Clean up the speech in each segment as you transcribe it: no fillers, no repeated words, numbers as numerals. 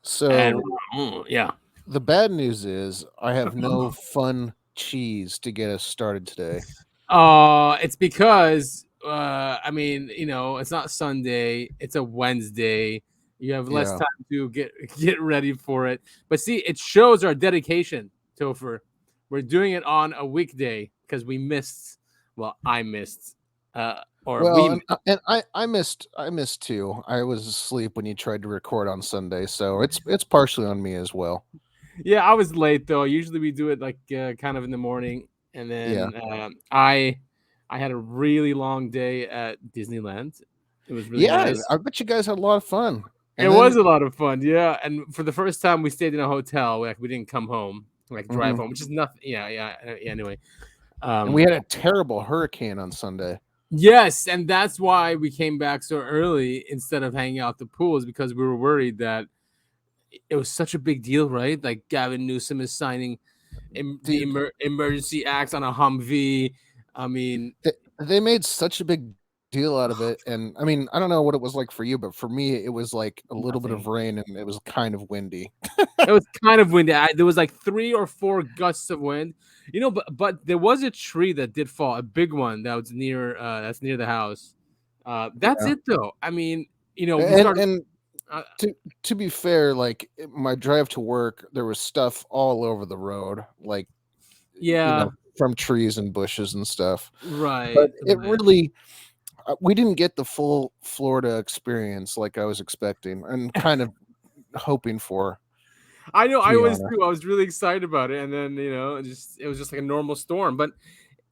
And So yeah. the bad news is I have no fun cheese to get us started today. It's because I mean, it's not Sunday, it's a Wednesday. You have less Yeah. time to get ready for it. But see, it shows our dedication, Topher. We're doing it on a weekday because we missed. Well, I missed. Or we Well, missed. and I missed too. I was asleep when you tried to record on Sunday, so it's partially on me as well. Yeah, I was late though. Usually we do it like kind of in the morning, and Yeah. then I had a really long day at Disneyland. It was really Yeah, nice. I bet you guys had a lot of fun. It And was then a lot of fun, yeah. And for the first time, we stayed in a hotel. Like we didn't come home, like drive mhm. home, which is nothing. Yeah. Anyway, And we um, had a terrible hurricane on Sunday. yes, and that's why we came back so early instead of hanging out the pools because we were worried that it was such a big deal, right? Like Gavin Newsom is signing the Dude, emergency acts on a Humvee. I mean, they made such a big deal out of it, and I mean, I don't know what it was like for you, but for me it was like a little bit of nothing. rain and it was kind of windy. It was kind of windy. There was like 3 or 4 gusts of wind, but there was a tree that did fall, a big one that was near the house. That's Yeah. it though. I mean, we And started. and Uh, to be fair, like my drive to work, there was stuff all over the road, like yeah, from trees and bushes and stuff. right, But it right. really we didn't get the full Florida experience like I was expecting and kind of hoping for, I know. to I be was honest. too. I was really excited about it, and then it was just like a normal storm. But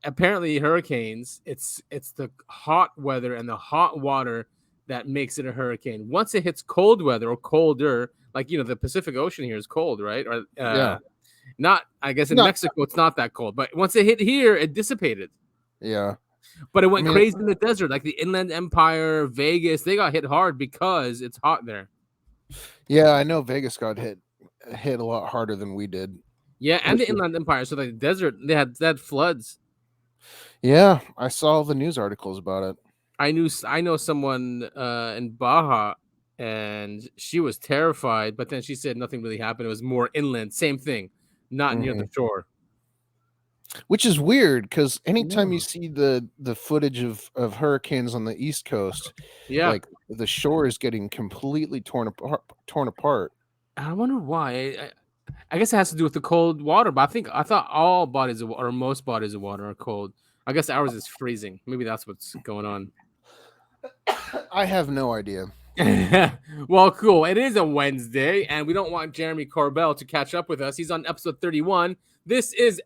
apparently, hurricanes. It's the hot weather and the hot water that makes it a hurricane. Once it hits cold weather or colder, like the Pacific Ocean here is cold, right? Or Yeah. not. I guess in Not Mexico it's not that cold, but once it hit here, it dissipated. yeah. But it I went mean, crazy in the desert, like the Inland Empire, Vegas. They got hit hard because it's hot there. yeah, I know Vegas got hit a lot harder than we did. Yeah, and Which the was Inland Empire. So like the desert, they had floods. yeah, I saw the news articles about it. I know someone in Baja, and she was terrified, but then she said nothing really happened. It was more inland, same thing, not near the Mhm. shore. Which is weird because anytime you Yeah. see the footage of hurricanes on the East Coast, Yeah, like the shore is getting completely torn apart. I wonder why. I guess it has to do with the cold water, but I thought all bodies of water, or most bodies of water, are cold. I guess ours is freezing. Maybe that's what's going on. I have no idea. Well, cool. It is a Wednesday, and we don't want Jeremy Corbell to catch up with us. He's on episode 31. This is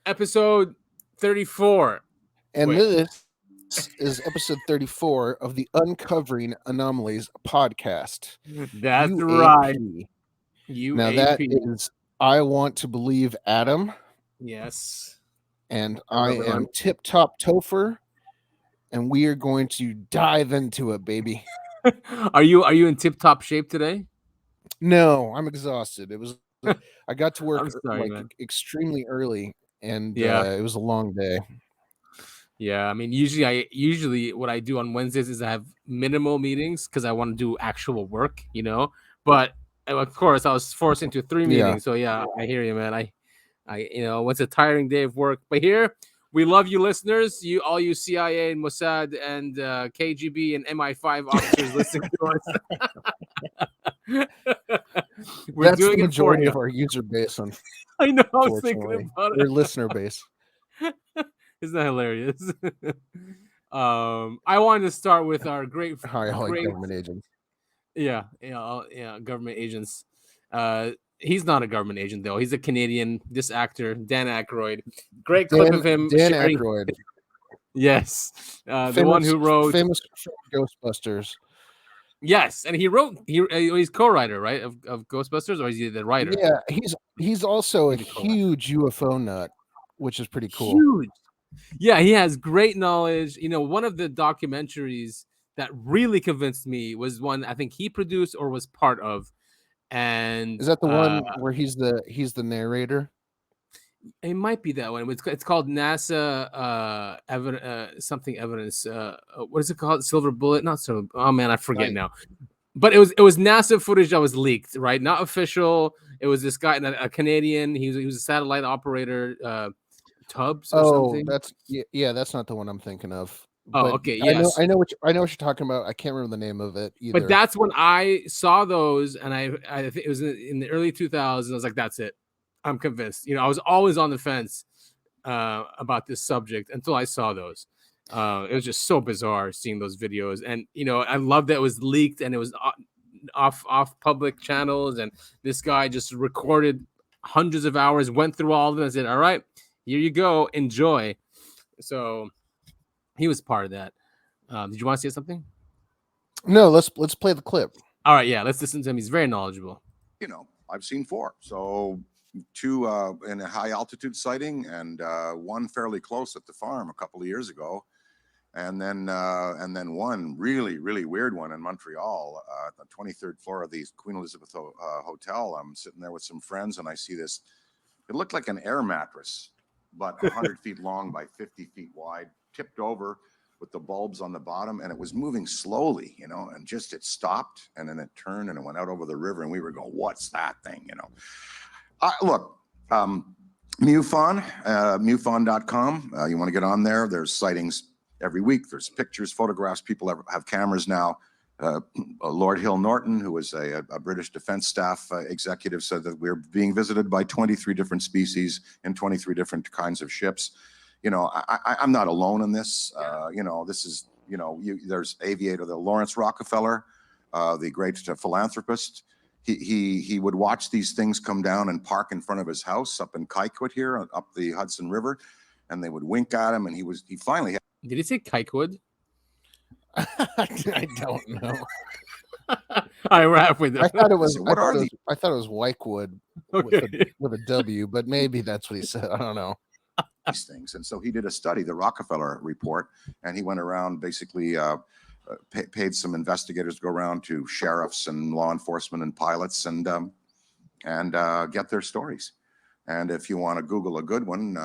episode 34. And Wait, this is episode 34 of the Uncovering Anomalies podcast. that's right. UAP. Now that UAP. is I want to believe Adam, Yes. and Hello, I everyone. am Tip Top Topher, and we are going to dive into it, baby. Are you in tip top shape today? No, I'm exhausted. I got to work I'm sorry, like man. extremely early, and Yeah. it was a long day. Yeah. I mean, usually what I do on Wednesdays is I have minimal meetings because I want to do actual work, But of course, I was forced into 3 meetings. Yeah, So yeah, I hear you, man. It's a tiring day of work. But here, we love you, listeners. All you CIA and Mossad and KGB and MI5 officers listening to us. We're that's the doing it for majority you. of our user base, I know. I was thinking unfortunately, about or listener base. it. Isn't that hilarious? I wanted to start with our Hi, all great, government agents. yeah, government agents. He's not a government agent though. He's a Canadian. This actor, Dan Akroyd. Great clip Dan of him Dan sharing. Akroyd, Yes, the one famous who wrote. famous from Ghostbusters. Yes, and he's co-writer, right, of Ghostbusters, or is he the writer? Yeah, he's also a He's a co-writer. huge UFO nut, which is pretty cool. Huge. Yeah, he has great knowledge. One of the documentaries that really convinced me was one I think he produced or was part of, and Is that the one where he's the narrator? it might be that one. It's called NASA something evidence. What is it called? Silver Bullet? Not silver. Oh man, I forget Night now. But it was NASA footage that was leaked, right? Not official. It was this guy, a Canadian. He was a satellite operator, Tubbs or Oh, something. yeah, that's not the one I'm thinking of. Oh, But okay, I know yes. I know what you're talking about. I can't remember the name of it But either. that's when I saw those, and I think it was in the early 2000s. I was like, that's it. I'm convinced. I was always on the fence about this subject until I saw those. It was just so bizarre seeing those videos, and I love that it was leaked and it was off public channels, and this guy just recorded hundreds of hours, went through all of them, and said, "All right, here you go, enjoy." So he was part of that. Did you want to say something? No, let's play the clip. All right, yeah, let's listen to him. He's very knowledgeable. I've seen 4. So 2 in a high altitude sighting, and 1 fairly close at the farm a couple of years ago. And then 1 really, really weird one in Montreal, at the 23rd floor of the Queen Elizabeth Hotel. I'm sitting there with some friends, and I see this. It looked like an air mattress, but 100 feet long by 50 feet wide, tipped over with the bulbs on the bottom, and it was moving slowly, and just it stopped, and then it turned, and it went out over the river, and we were going, "What's that thing?" Look, MUFON, MUFON.com. You want to get on there? There's sightings every week. There's pictures, photographs. People have cameras now. Lord Hill Norton, who was a British Defense Staff executive, said that we're being visited by 23 different species in 23 different kinds of ships. I'm not alone in this. This is, there's aviator, the Lawrence Rockefeller, the great philanthropist. He would watch these things come down and park in front of his house up in Kykwood here, up the Hudson River, and they would wink at him, and he finally had. Did he say Kykwood? I don't know. All right, we're halfway there. I thought it was. What are these? I thought it was Wykewood Okay. with a W, but maybe that's what he said. I don't know. These things. And so he did a study, the Rockefeller report, and he went around basically paid some investigators to go around to sheriffs and law enforcement and pilots and get their stories. And if you want to Google a good one,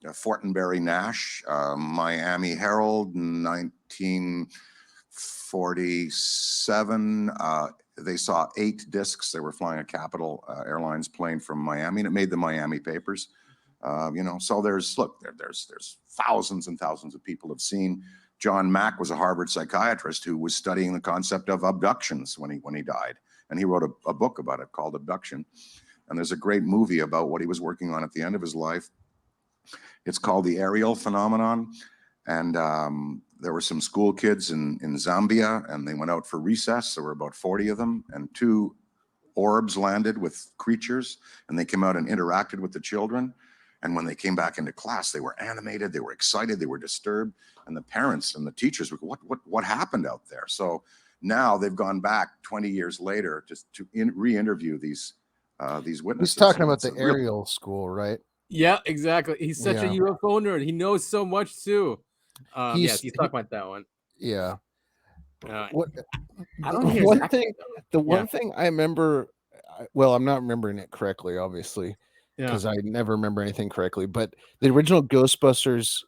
Fortenberry Nash, Miami Herald, 1947. They saw 8 discs. They were flying a Capital Airlines plane from Miami, and it made the Miami papers. So there's thousands and thousands of people have seen. John Mack was a Harvard psychiatrist who was studying the concept of abductions when he died, and he wrote a book about it called Abduction. And there's a great movie about what he was working on at the end of his life. It's called The Aerial Phenomenon, and there were some school kids in Zambia, and they went out for recess. There were about 40 of them, and 2 orbs landed with creatures, and they came out and interacted with the children. And when they came back into class, they were animated, they were excited, they were disturbed, and the parents and the teachers were, what happened out there? So now they've gone back 20 years later to re-interview these witnesses. He's talking about the aerial school, right? Yeah, exactly. He's such a UFO nerd. He knows so much too. Yes, he's talking about that one. Yeah. What? I don't hear one thing. The one thing I remember. Well, I'm not remembering it correctly, obviously, because I never remember anything correctly. But the original Ghostbusters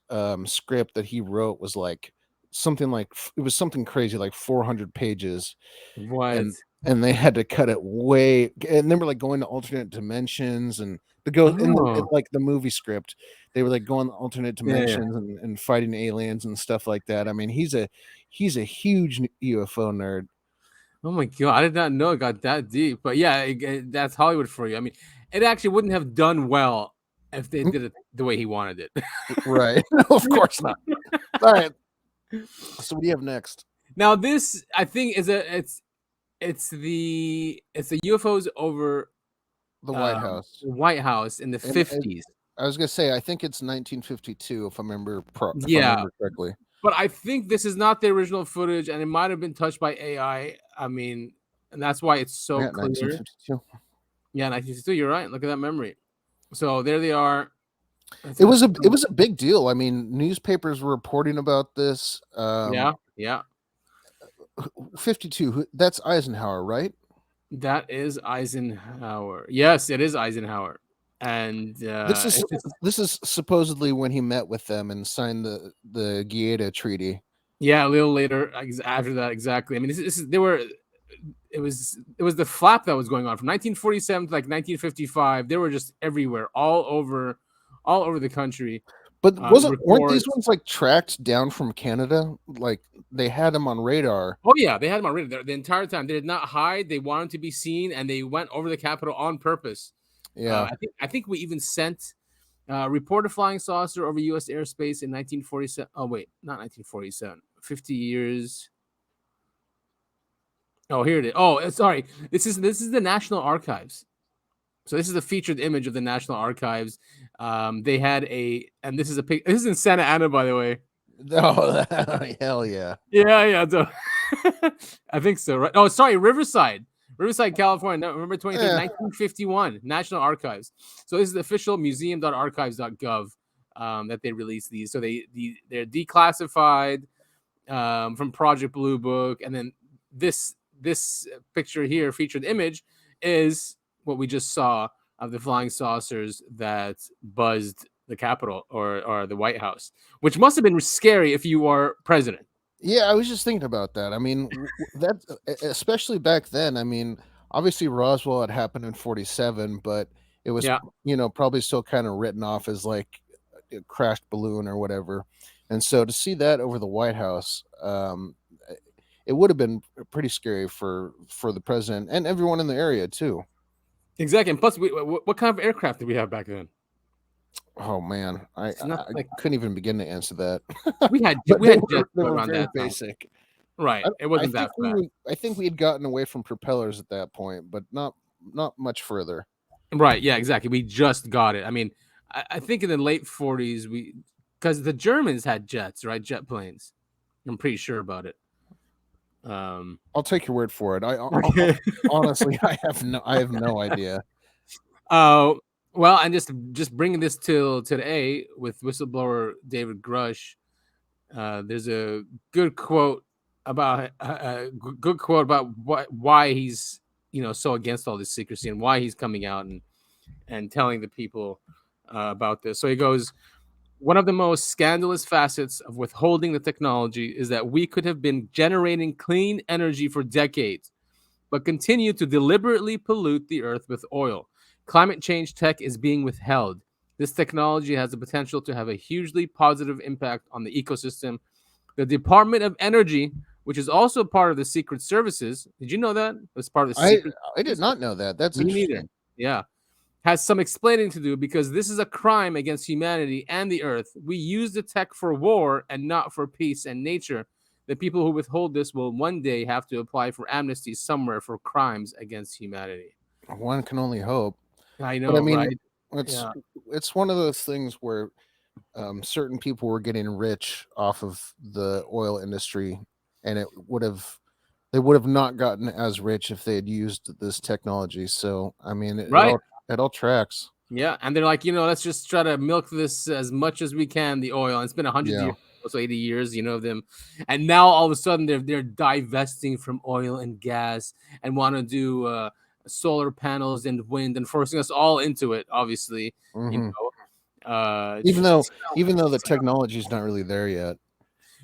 script that he wrote was like something like it was something crazy, like 400 pages. What? And they had to cut it way, and they were like going to alternate dimensions, and like the movie script, they were like going to alternate dimensions and fighting aliens and stuff like that. I mean, he's a huge UFO nerd. Oh my god, I did not know it got that deep. But yeah, that's Hollywood for you. I mean, it actually wouldn't have done well if they did it the way he wanted it. Right? No, of course not. All right. So what do you have next? Now this, I think, it's the UFOs over the White House. White House in the 50s. I was gonna say, I think it's 1952, if I remember correctly. But I think this is not the original footage, and it might have been touched by AI. I mean, and that's why it's so clear. 1952. Yeah, 1952. You're right. Look at that memory. So there they are. It was a big deal. I mean, newspapers were reporting about this. Yeah. 52. That's Eisenhower, right? That is Eisenhower. Yes, it is Eisenhower. And this is supposedly when he met with them and signed the Gaeta Treaty. Yeah, a little later after that, exactly. I mean, they were it was the flap that was going on from 1947 to like 1955. They were just everywhere, all over the country. But weren't these Reports. ones like tracked down from Canada? Like they had them on radar. Oh yeah, they had them on radar the entire time. They did not hide. They wanted to be seen, and they went over the Capitol on purpose. Yeah, I think we even sent reported flying saucer over U.S. airspace in 1947. Oh wait, not 1947. 50 years. Oh, here it is. Oh, sorry. This is the National Archives. So this is a featured image of the National Archives. They had and this is a pic. This is in Santa Ana, by the way. oh hell yeah, Yeah. So, I think so, right? Oh, sorry, Riverside, California, November 23rd, 1951, National Archives. So this is the official museum.archives.gov that they released these. So they're declassified from Project Blue Book, and then this picture here, featured image, is what we just saw of the flying saucers that buzzed the Capitol or the White House, which must have been scary if you are president. yeah. I was just thinking about that. I mean, that especially back then. I mean, obviously Roswell had happened in 47, but it was probably still kind of written off as like a crashed balloon or whatever. And so to see that over the White House, it would have been pretty scary for the president and everyone in the area too. Exactly. And plus, what kind of aircraft did we have back then? Oh man, I couldn't even begin to answer that. We had jets around that basic. Right. It wasn't that bad. I think we had gotten away from propellers at that point, but not much further. Right. Yeah, exactly. We just got it. I mean, I think in the late 40s, because the Germans had jets, right? Jet planes. I'm pretty sure about it. I'll take your word for it. Honestly, I have no idea. Well, and just bringing this till today with whistleblower David Grusch, there's a good quote about why he's so against all this secrecy and why he's coming out and telling the people about this. So he goes, one of the most scandalous facets of withholding the technology is that we could have been generating clean energy for decades, but continue to deliberately pollute the earth with oil. Climate change tech is being withheld. This technology has the potential to have a hugely positive impact on the ecosystem. The Department of Energy, which is also part of the Secret Services, did you know that? It's part of the Secret. I did not know that. That's interesting. Neither. Yeah. Has some explaining to do because this is a crime against humanity and the earth. We use the tech for war and not for peace and nature. The people who withhold this will one day have to apply for amnesty somewhere for crimes against humanity. One can only hope. I know, but I mean, right? It's one of those things where certain people were getting rich off of the oil industry, and they would have not gotten as rich if they had used this technology. So, I mean, it all tracks. Yeah, and they're like, let's just try to milk this as much as we can, the oil. And it's been 100 years, also 80 years, of them. And now all of a sudden they're divesting from oil and gas and want to do solar panels and wind and forcing us all into it, obviously. Mm-hmm. Even though the technology is not really there yet.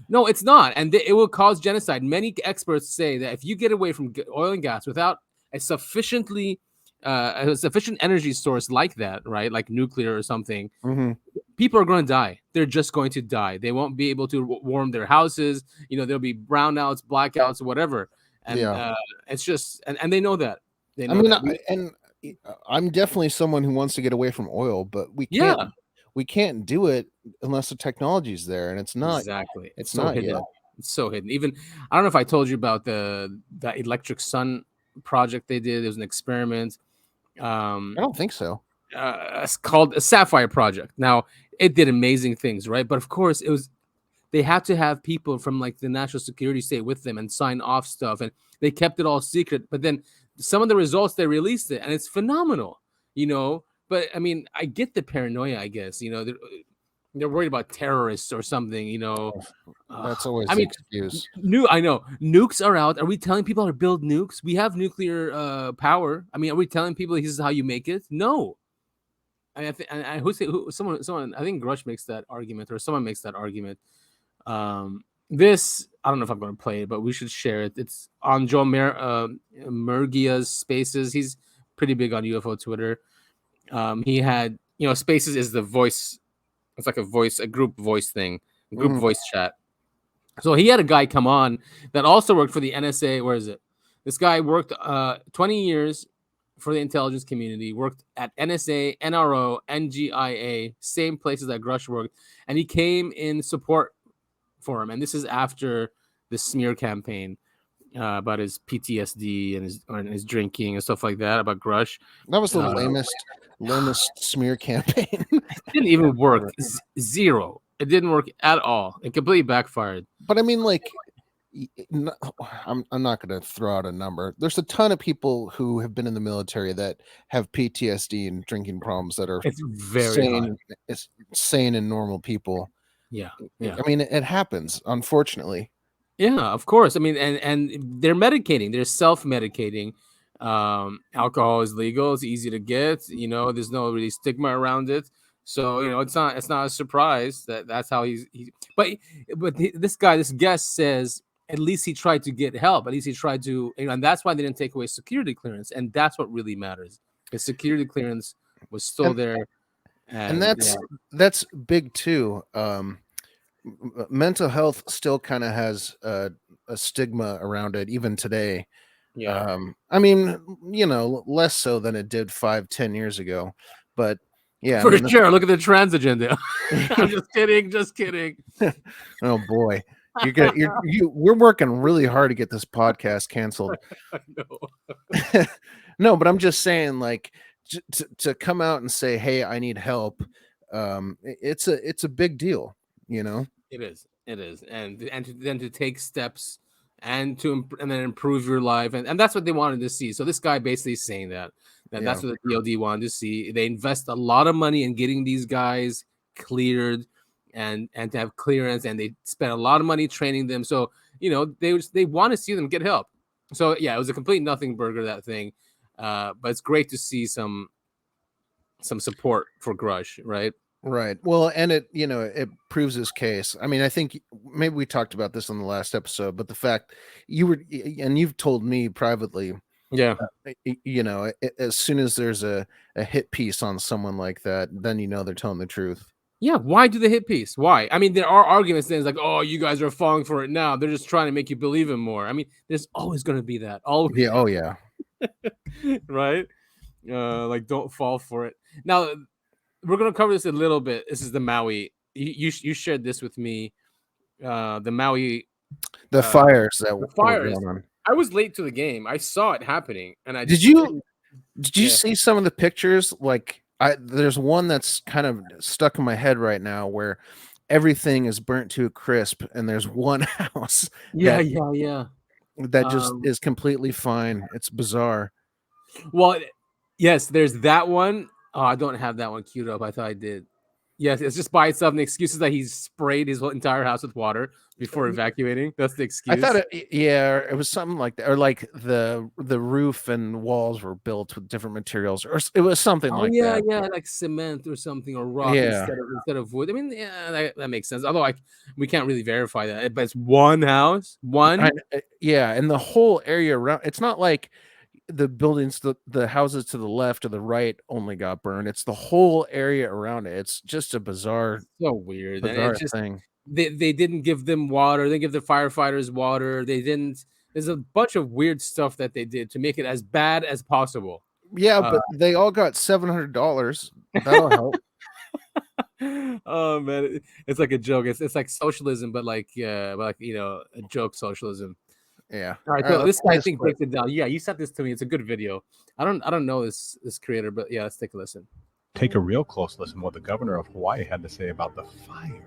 No, it's not, and it will cause genocide. Many experts say that if you get away from oil and gas without a sufficient energy source like that, right, like nuclear or something, people are going to die. They're just going to die. They won't be able to warm their houses. There'll be brownouts, blackouts, whatever. And it's just, and they know that. I'm definitely someone who wants to get away from oil, but we can't do it unless the technology's there, and it's not. Exactly. It's so not hidden. yet. It's so hidden. Even I don't know if I told you about that electric sun project they did. It was an experiment. I don't think so. It's called a Sapphire Project. Now, it did amazing things, right? But of course, they had to have people from like the national security state with them and sign off stuff, and they kept it all secret. But then some of the results, they released it, and it's phenomenal, But I mean, I get the paranoia, I guess, they're worried about terrorists or something, That's always an excuse. I know nukes are out. Are we telling people how to build nukes? We have nuclear power. I mean, are we telling people this is how you make it? No. Someone, I think Grusch makes that argument, or someone makes that argument. this, I don't know if I'm going to play it, but we should share it. It's on Joe Murgia's Spaces. He's pretty big on UFO Twitter. He had, Spaces is the voice. It's like a group voice thing, group voice chat. So he had a guy come on that also worked for the NSA. Where is it? This guy worked 20 years for the intelligence community, worked at NSA, NRO, NGIA, same places that Grusch worked, and he came in support for him. And this is after the smear campaign about his PTSD and his drinking and stuff like that, about Grusch. That was the lamest smear campaign. It didn't even work. Zero. It didn't work at all. It completely backfired. But I mean, like, I'm not going to throw out a number. There's a ton of people who have been in the military that have PTSD and drinking problems that are sane and normal people. Yeah. I mean, it happens, unfortunately. Yeah, of course. I mean, and they're medicating. They're self-medicating. Alcohol is legal. It's easy to get. There's no really stigma around it. So it's not a surprise that's how he's. But this guest says at least he tried to get help. At least he tried to, and that's why they didn't take away security clearance. And that's what really matters. The security clearance was still there, and that's big too. Mental health still kind of has a stigma around it even today. Yeah. I mean, less so than it did 5-10 years ago, but yeah, for sure. Look at the trans agenda. I'm just kidding. Oh boy, we're working really hard to get this podcast canceled. I know. No, but I'm just saying, like, to come out and say, hey, I need help. It's a big deal. It is, and then to take steps and then improve your life, and that's what they wanted to see. So this guy basically is saying that's what the DoD wanted to see. They invest a lot of money in getting these guys cleared and to have clearance, and they spent a lot of money training them. So they want to see them get help. So yeah, it was a complete nothing burger, that thing, but it's great to see some support for Grusch, right? Right. Well, and it proves his case. I mean, I think maybe we talked about this on the last episode, but the fact you've told me privately, yeah, as soon as there's a hit piece on someone like that, then they're telling the truth. Yeah. Why do the hit piece? Why? I mean, there are arguments then, like, oh, you guys are falling for it now. They're just trying to make you believe him more. I mean, there's always going to be that. Always. Yeah. Oh yeah. Right. Like, don't fall for it. Now, we're going to cover this a little bit. This is the Maui. You shared this with me. The Maui. The fires that were going on. I was late to the game. I saw it happening, and I did you see some of the pictures? Like, there's one that's kind of stuck in my head right now where everything is burnt to a crisp, and there's one house. Yeah. That just is completely fine. It's bizarre. Well, yes, there's that one. Oh, I don't have that one queued up. I thought I did. Yes, it's just by itself. And the excuse is that he's sprayed his entire house with water before evacuating. That's the excuse. I thought it was something like that, or like the roof and walls were built with different materials, or it was something like that. Yeah, like cement or something, or rock instead of wood. I mean, yeah, that makes sense. Although we can't really verify that. But it's one house, and the whole area around. It's not like the buildings, the houses to the left or the right only got burned. It's the whole area around it. It's just a bizarre, so weird thing. They didn't give them water. They give the firefighters water. They didn't. There's a bunch of weird stuff that they did to make it as bad as possible. Yeah, but they all got $700. That'll help. Oh man, it's like a joke. It's like socialism, but like a joke socialism. Yeah. All right. So this guy, I think, breaks it down. Yeah, you sent this to me. It's a good video. I don't know this creator, but yeah, let's take a listen. Take a real close listen what the governor of Hawaii had to say about the fires.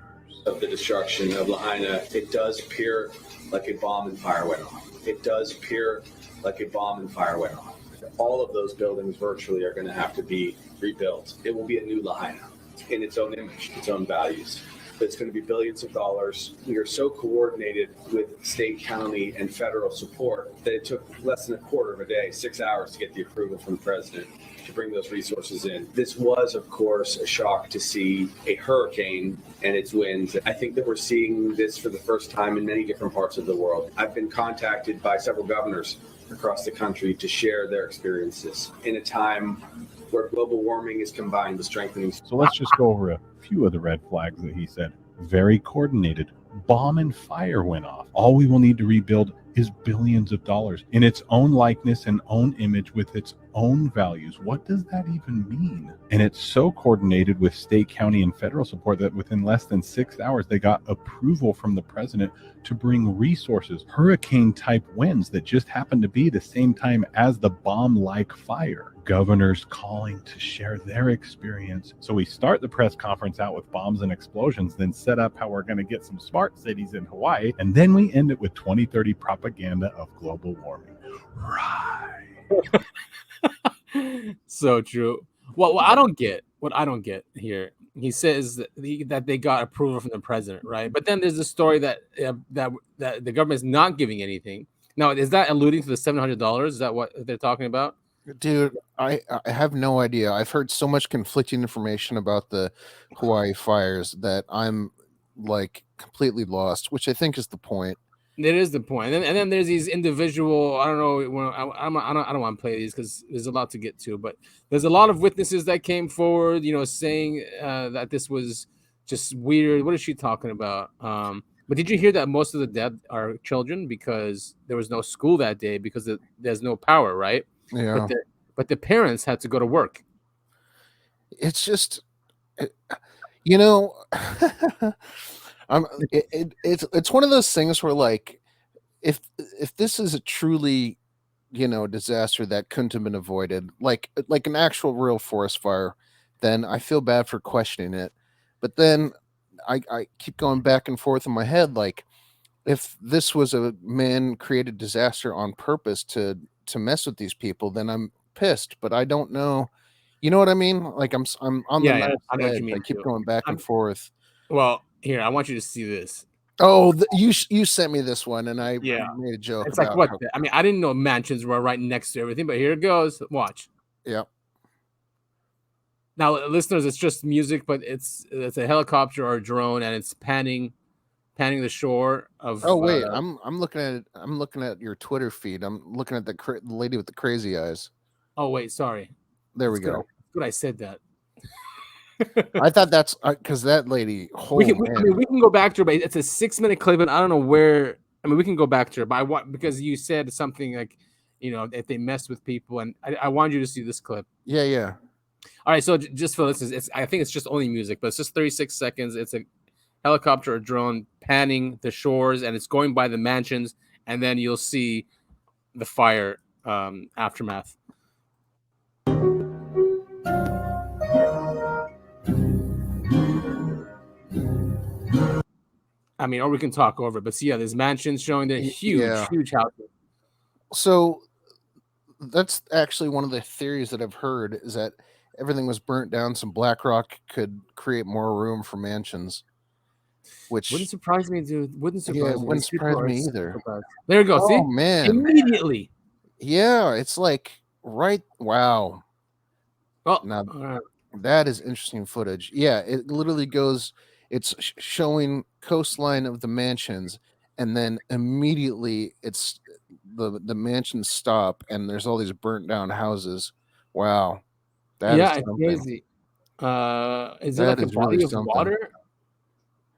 Of the destruction of Lahaina, it does appear like a bomb and fire went off. It does appear like a bomb and fire went off. All of those buildings virtually are going to have to be rebuilt. It will be a new Lahaina in its own image, its own values. but it's going to be billions of dollars. We are so coordinated with state, county, and federal support that it took less than a quarter of a day, 6 hours, to get the approval from the president to bring those resources in. This was, of course, a shock to see a hurricane and its winds. I think that we're seeing this for the first time in many different parts of the world. I've been contacted by several governors across the country to share their experiences in a time where global warming is combined with strengthening. So let's just go over a few of the red flags that he said. Very coordinated. Bomb and fire went off. All we will need to rebuild is billions of dollars in its own likeness and own image with its own values. What does that even mean? And it's so coordinated with state, county, and federal support that within less than 6 hours, they got approval from the president to bring resources, hurricane-type winds that just happened to be the same time as the bomb-like fire. Governors calling to share their experience. So we start the press conference out with bombs and explosions, then set up how we're going to get some smart cities in Hawaii, and then we end it with 2030 propaganda of global warming. Right. So true. Well, what I don't get here, he says that they got approval from the president, right? But then there's a story that the government is not giving anything. Now, is that alluding to the $700? Is that what they're talking about? Dude, I have no idea. I've heard so much conflicting information about the Hawaii fires that I'm like completely lost, which I think is the point. It is the point. And then there's these individual, I don't know, I don't want to play these because there's a lot to get to, but there's a lot of witnesses that came forward, saying that this was just weird. What is she talking about? But did you hear that most of the dead are children because there was no school that day because there's no power, right? Yeah. But the parents had to go to work. It's just, it's one of those things where, like, if this is a truly, disaster that couldn't have been avoided, like an actual real forest fire, then I feel bad for questioning it. But then I keep going back and forth in my head, like, if this was a man-created disaster on purpose to mess with these people, then I'm pissed. But I don't know. You know what I mean? Like, I'm on the edge. I keep going back and forth. Well, here, I want you to see this. Oh, you sent me this one, and I made a joke. It's like, what? I mean, I didn't know mansions were right next to everything, but here it goes. Watch. Yeah. Now, listeners, it's just music, but it's a helicopter or a drone, and it's panning the shore of. Oh wait, I'm looking at it. I'm looking at your Twitter feed. I'm looking at the lady with the crazy eyes. Oh wait, sorry. There we go. Good, I said that. I thought that's because that lady. We can go back to her, but it's a 6-minute clip, and I don't know where. I mean, we can go back to her, but I want because you said something like, if they messed with people, and I wanted you to see this clip. Yeah. All right, so just for listeners, I think it's just only music, but it's just 36 seconds. It's a helicopter or drone panning the shores, and it's going by the mansions, and then you'll see the fire aftermath. I mean, or we can talk over it, but see, there's mansions showing the huge houses. So that's actually one of the theories that I've heard is that everything was burnt down. Some black rock could create more room for mansions, which wouldn't surprise me, dude. Wouldn't surprise me either. There you go. Oh, see, man, immediately. Yeah, it's like right. Wow. Well, now that is interesting footage. Yeah, it literally goes. It's showing coastline of the mansions, and then immediately it's the mansions stop, and there's all these burnt down houses. Wow, it's crazy. Is it like a body of water?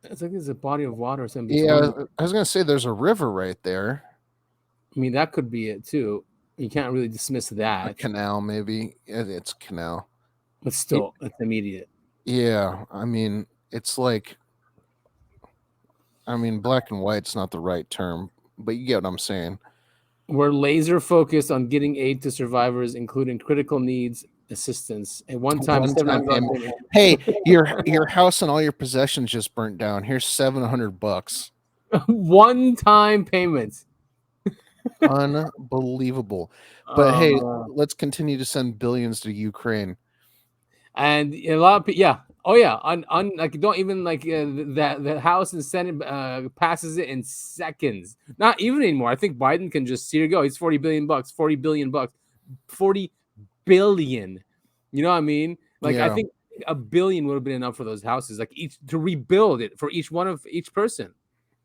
It's like there's a body of water or something. Yeah, I was gonna say there's a river right there. I mean, that could be it too. You can't really dismiss that. A canal, maybe. It's a canal, but still, it's immediate. Yeah, I mean. It's like, black and white's not the right term, but you get what I'm saying. We're laser focused on getting aid to survivors, including critical needs assistance. And one time hey, your house and all your possessions just burnt down. Here's $700. One-time payments. Unbelievable. But hey, let's continue to send billions to Ukraine. And a lot of people, Oh yeah, like don't even like that the House and Senate passes it in seconds. Not even anymore. I think Biden can just here you go. He's $40 billion, $40 billion, $40 billion. You know what I mean? Like I think $1 billion would have been enough for those houses, like each to rebuild it for each one of each person.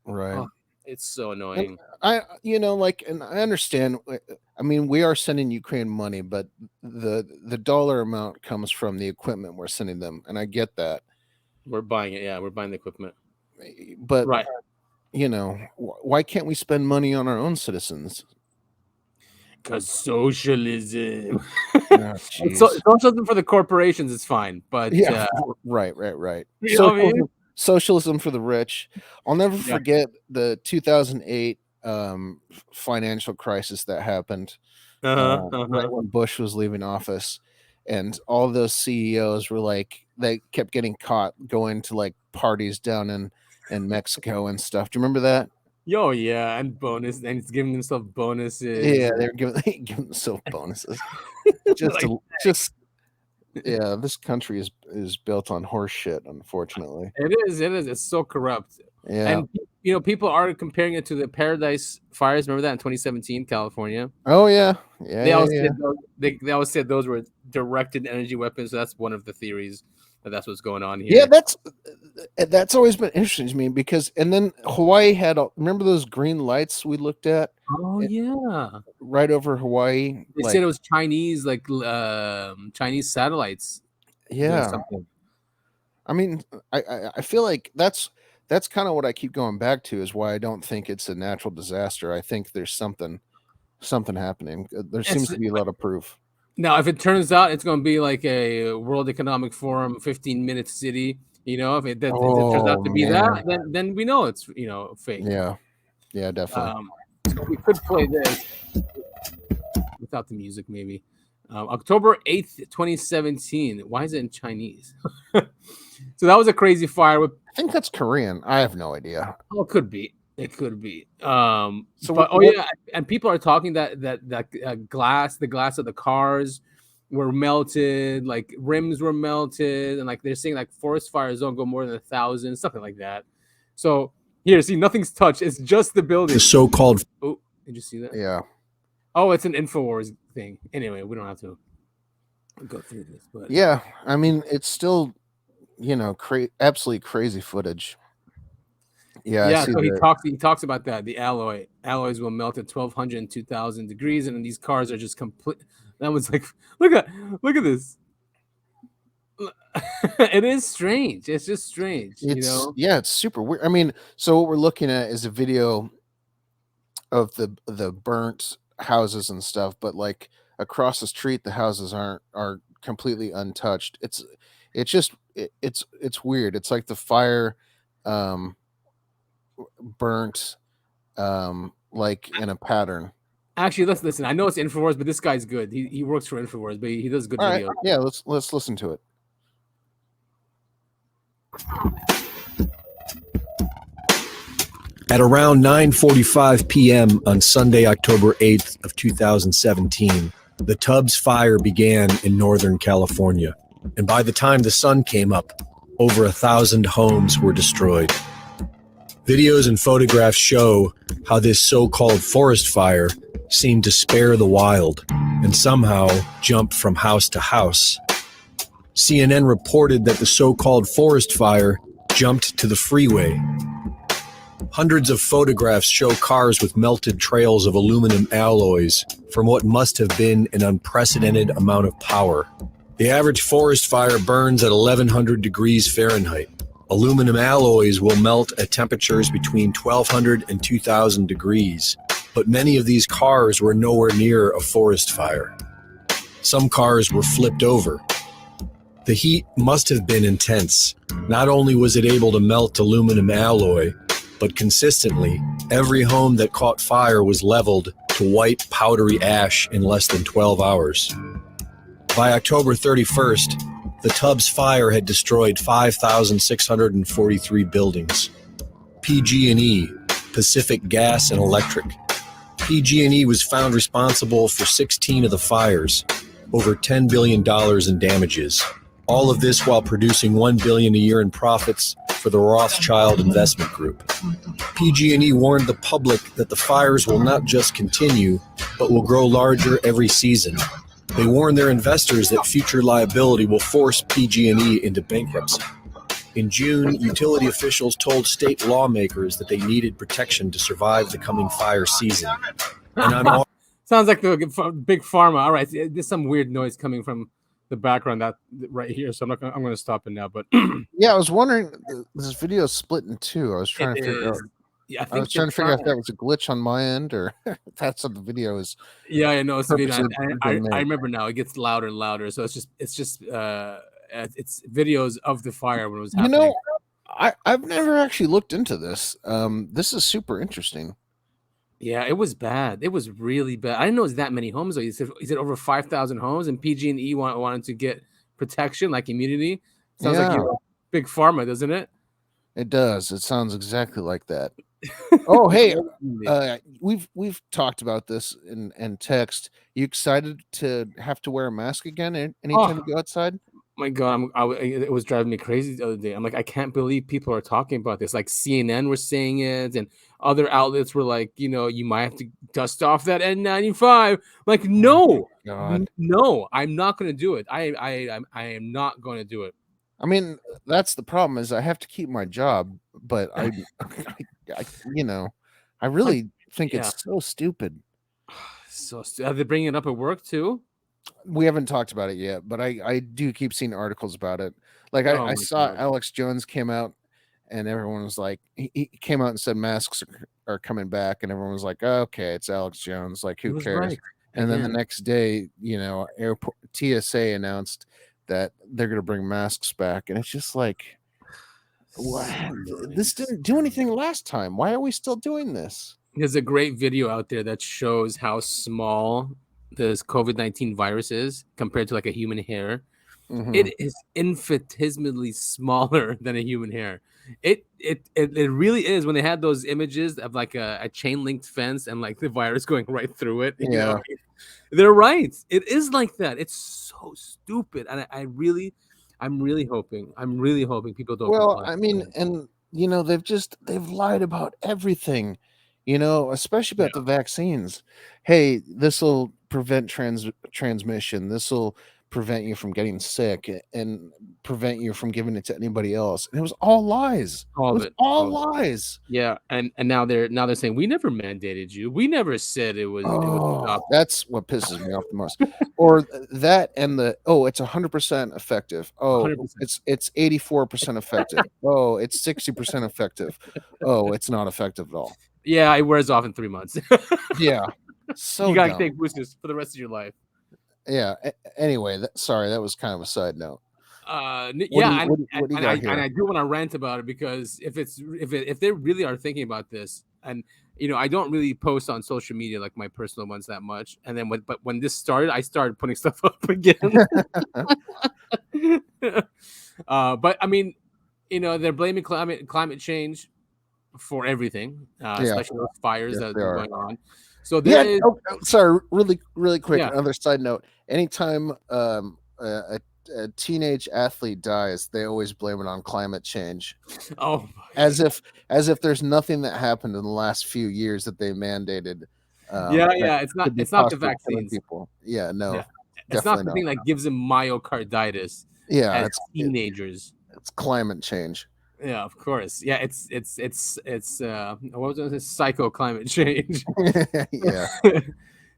Right. Oh, it's so annoying. And I understand. I mean, we are sending Ukraine money, but the dollar amount comes from the equipment we're sending them, and I get that. We're buying it. Yeah, we're buying the equipment. But right, why can't we spend money on our own citizens? Because socialism. Socialism for the corporations is fine, but right. Socialism for the rich. I'll never forget the 2008 financial crisis that happened right when Bush was leaving office, and all those CEOs were like, they kept getting caught going to like parties down in Mexico and stuff. Do you remember that? Yo, yeah, and it's giving themselves bonuses. Yeah, they're giving themselves bonuses. This country is built on horse shit, unfortunately. It is. It's so corrupt. Yeah. And people are comparing it to the Paradise Fires. Remember that in 2017, California? Oh yeah. They always said those were directed energy weapons. So that's one of the theories that's what's going on here. Yeah, that's always been interesting to me because, and then Hawaii had, remember those green lights we looked at? Oh yeah, right over Hawaii. They said it was Chinese, like Chinese satellites. Yeah, I mean, I feel like that's kind of what I keep going back to, is why I don't think it's a natural disaster. I think there's something happening. There seems to be a lot of proof. Now, if it turns out it's going to be like a World Economic Forum 15-minute city, if it turns out to be that, then we know it's fake. Yeah, definitely. We could play this without the music, maybe. October 8th, 2017. Why is it in Chinese? So that was a crazy fire. I think that's Korean. I have no idea. Oh, it could be. And people are talking that glass, the glass of the cars were melted, like rims were melted, and like they're saying like forest fires don't go more than 1,000, something like that. So here, see, nothing's touched. It's just the building. The so-called. Oh, did you see that? Yeah. Oh, it's an InfoWars thing. Anyway, we don't have to go through this, but yeah, I mean, it's still, absolutely crazy footage. Yeah. So he talks about that. The alloys will melt at 1,200 and 2,000 degrees, and these cars are just complete. That was like, look at this. It is strange. It's just strange. Yeah, it's super weird. I mean, so what we're looking at is a video of the burnt houses and stuff, but like across the street, the houses are completely untouched. It's weird. It's like the fire burnt like in a pattern. Actually, let's listen. I know it's InfoWars, but this guy's good. He works for InfoWars, but he does good videos. Right. Yeah, let's listen to it. At around 9:45 p.m. on Sunday, October 8th of 2017, the Tubbs fire began in Northern California. And by the time the sun came up, over 1,000 homes were destroyed. Videos and photographs show how this so-called forest fire seemed to spare the wild and somehow jumped from house to house. CNN reported that the so-called forest fire jumped to the freeway. Hundreds of photographs show cars with melted trails of aluminum alloys from what must have been an unprecedented amount of power. The average forest fire burns at 1,100 degrees Fahrenheit. Aluminum alloys will melt at temperatures between 1,200 and 2,000 degrees, but many of these cars were nowhere near a forest fire. Some cars were flipped over. The heat must have been intense. Not only was it able to melt aluminum alloy, but consistently, every home that caught fire was leveled to white, powdery ash in less than 12 hours. By October 31st, the Tubbs fire had destroyed 5,643 buildings. PG&E, Pacific Gas and Electric. PG&E was found responsible for 16 of the fires, over $10 billion in damages. All of this while producing $1 billion a year in profits for the Rothschild Investment Group. PG&E warned the public that the fires will not just continue, but will grow larger every season. They warned their investors that future liability will force PG&E into bankruptcy. In June, utility officials told state lawmakers that they needed protection to survive the coming fire season. And I'm Sounds like the big pharma. All right, there's some weird noise coming from the background that right here, so I'm going to stop it now. But yeah, I was wondering, this video is split in two. I was trying to figure out. Yeah, I was trying to figure out if that was a glitch on my end or if that's what the video is. Yeah, I know it's a video. I remember now. It gets louder and louder. So it's videos of the fire when it was happening. You know, I've never actually looked into this. This is super interesting. Yeah, it was bad. It was really bad. I didn't know it was that many homes though. He said over 5,000 homes, and PG&E wanted to get protection, like immunity. Sounds like you're big pharma, doesn't it? It does. It sounds exactly like that. Oh, hey, we've talked about this in text. You excited to have to wear a mask again anytime you go outside? My God, it was driving me crazy the other day. I'm like, I can't believe people are talking about this. Like CNN were saying it, and other outlets were like, you might have to dust off that N95. Like, no, no, I'm not going to do it. I am not going to do it. I mean, that's the problem is I have to keep my job, but I really think it's so stupid. So are they bringing it up at work too? We haven't talked about it yet, but I do keep seeing articles about it. Like I saw Alex Jones came out and everyone was like, he came out and said masks are coming back, and everyone was like, oh, okay, it's Alex Jones. Like, who cares? Right. And then the next day, airport TSA announced that they're going to bring masks back. And it's just like, what? This didn't do anything last time. Why are we still doing this? There's a great video out there that shows how small this COVID-19 virus is compared to like a human hair. Mm-hmm. It is infinitesimally smaller than a human hair. It really is. When they had those images of like a chain linked fence and like the virus going right through it, they're right. It is like that. It's so stupid, and I'm really hoping people don't. Well, I mean, and they've lied about everything, especially about the vaccines. Hey, this will prevent transmission. This will prevent you from getting sick and prevent you from giving it to anybody else. And it was all lies. All lies. Yeah, and now they're saying we never mandated you. We never said it was. That's what pisses me off the most. Or that and it's 100% effective. Oh, 100%. It's 84% effective. Oh, it's 60% effective. Oh, it's not effective at all. Yeah, it wears off in 3 months. Yeah. So you gotta take boosters for the rest of your life. Yeah. Anyway, that was kind of a side note. I do want to rant about it, because if they really are thinking about this, and I don't really post on social media, like my personal ones, that much. And then but when this started, I started putting stuff up again. But I mean, they're blaming climate change for everything, especially those fires that are going on. So sorry, really quick. Yeah. Another side note: anytime a teenage athlete dies, they always blame it on climate change. Oh, as if there's nothing that happened in the last few years that they mandated. It's not the vaccines. People. Yeah, no, yeah. It's not the thing that gives them myocarditis. Yeah, as teenagers. It's climate change. Yeah, of course. Yeah, it's what was it? Psycho climate change. Yeah.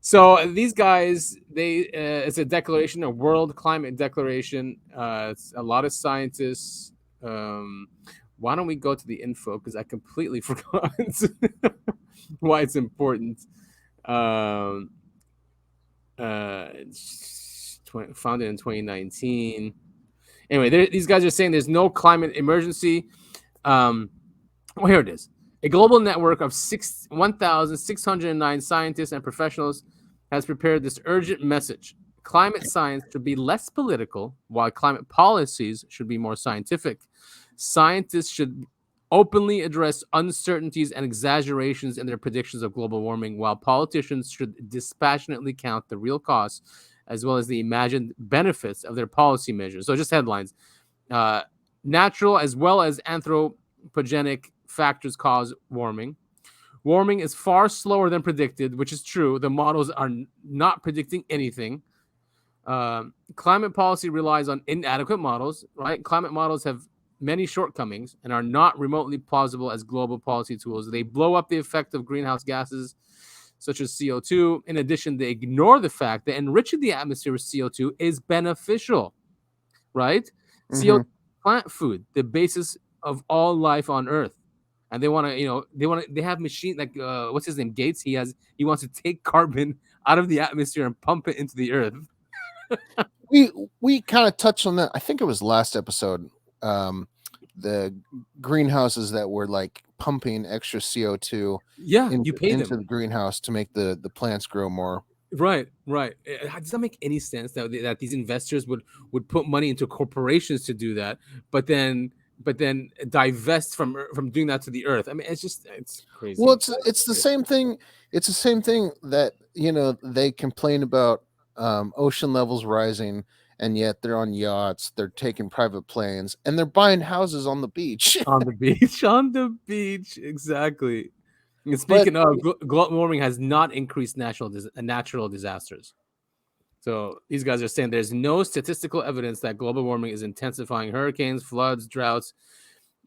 So these guys, it's a declaration, a world climate declaration. It's a lot of scientists. Why don't we go to the info, because I completely forgot why it's important. Founded in 2019. Anyway, these guys are saying there's no climate emergency. Here it is. A global network of 1,609 scientists and professionals has prepared this urgent message. Climate science should be less political, while climate policies should be more scientific. Scientists should openly address uncertainties and exaggerations in their predictions of global warming, while politicians should dispassionately count the real costs as well as the imagined benefits of their policy measures. So just headlines. Natural as well as anthropogenic factors cause warming. Warming is far slower than predicted, which is true. The models are not predicting anything. Climate policy relies on inadequate models, right? Climate models have many shortcomings and are not remotely plausible as global policy tools. They blow up the effect of greenhouse gases, such as CO2. In addition, they ignore the fact that enriching the atmosphere with CO2 is beneficial, right? CO2 plant food, the basis of all life on Earth. And they want to, they have machine like what's his name? Gates. He wants to take carbon out of the atmosphere and pump it into the Earth. We kind of touched on that. I think it was last episode. The greenhouses that were like pumping extra CO2 into the greenhouse to make the plants grow more. Right. Does that make any sense that these investors would put money into corporations to do that, but then divest from doing that to the Earth? I mean, it's crazy. Well, it's the same thing. It's the same thing that they complain about ocean levels rising, and yet they're on yachts, they're taking private planes, and they're buying houses on the beach. on the beach, exactly. And speaking of, global warming has not increased natural disasters. So these guys are saying there's no statistical evidence that global warming is intensifying hurricanes, floods, droughts,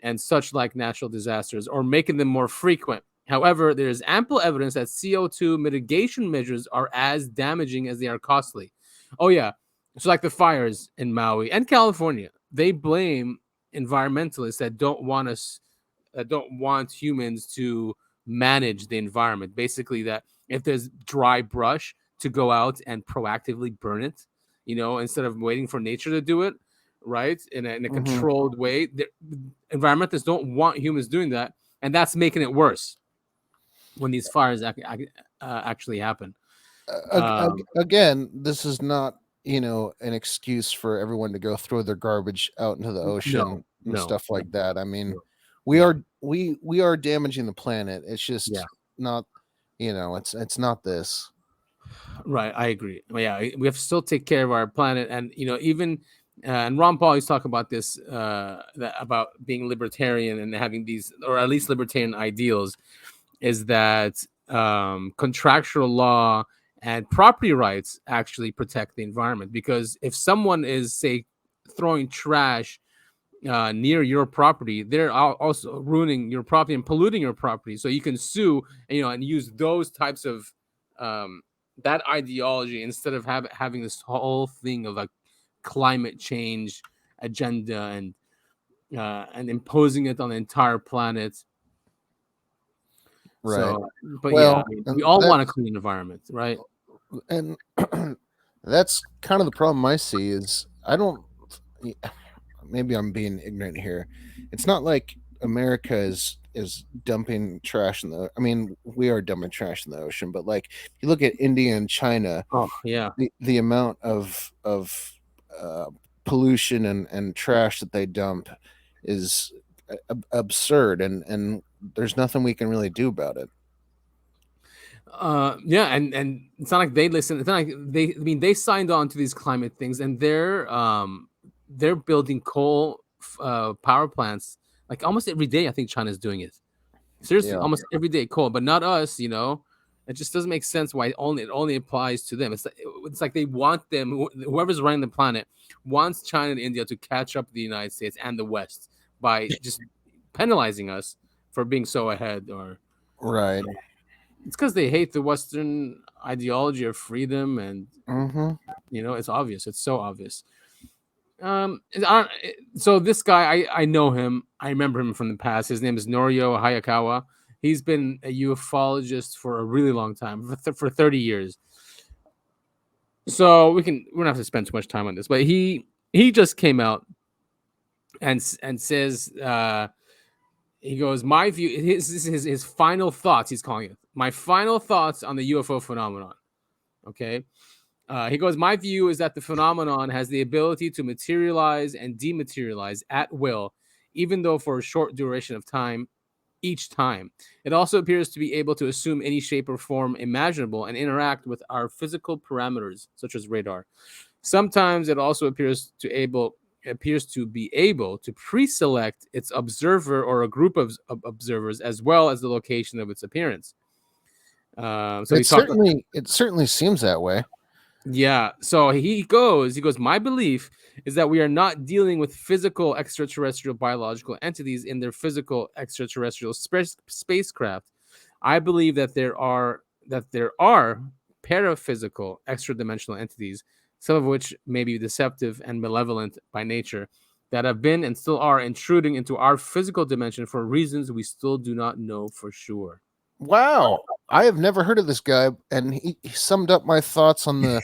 and such like natural disasters, or making them more frequent. However, there is ample evidence that CO2 mitigation measures are as damaging as they are costly. Oh yeah, so like the fires in Maui and California, they blame environmentalists that don't want humans to manage the environment. Basically, that if there's dry brush, to go out and proactively burn it, instead of waiting for nature to do it, right? In a controlled way. Environmentalists don't want humans doing that, and that's making it worse when these fires actually happen. Again, this is not an excuse for everyone to go throw their garbage out into the ocean and stuff like that. I mean, we are damaging the planet. It's just not, it's not this. Right, I agree. Well, yeah, we have to still take care of our planet, and even and Ron Paul is talking about this about being libertarian and having these, or at least libertarian ideals, is that contractual law and property rights actually protect the environment. Because if someone is, say, throwing trash near your property, they're also ruining your property and polluting your property. So you can sue, and use those types of that ideology instead of having this whole thing of a climate change agenda and imposing it on the entire planet. Right. So, but we all want a clean environment, right? And that's kind of the problem I see is maybe I'm being ignorant here. It's not like America is dumping trash in the. I mean, we are dumping trash in the ocean, but like if you look at India and China, the amount of pollution and trash that they dump is absurd, and there's nothing we can really do about it. And it's not like they listen. It's not like they signed on to these climate things, and they're building coal power plants like almost every day. I think China's doing it. Seriously, almost every day coal, but not us. It just doesn't make sense why it only applies to them. It's like they want them, whoever's running the planet wants China and India to catch up to the United States and the West by just penalizing us for being so ahead. Or right. It's because they hate the Western ideology of freedom, and it's obvious. It's so obvious. So this guy, I know him. I remember him from the past. His name is Norio Hayakawa. He's been a ufologist for a really long time, for 30 years. So we don't have to spend too much time on this, but he just came out and says, he goes, my view, his final thoughts, he's calling it, my final thoughts on the UFO phenomenon. Okay. He goes, my view is that the phenomenon has the ability to materialize and dematerialize at will, even though for a short duration of time. each time. It also appears to be able to assume any shape or form imaginable and interact with our physical parameters, such as radar. Sometimes it also appears to be able to pre-select its observer or a group of observers, as well as the location of its appearance. So it certainly seems that way. Yeah. So he goes, my belief is that we are not dealing with physical extraterrestrial biological entities in their physical extraterrestrial spacecraft. I believe that there are paraphysical extra-dimensional entities, some of which may be deceptive and malevolent by nature, that have been and still are intruding into our physical dimension for reasons we still do not know for sure. Wow. I have never heard of this guy, and he summed up my thoughts on the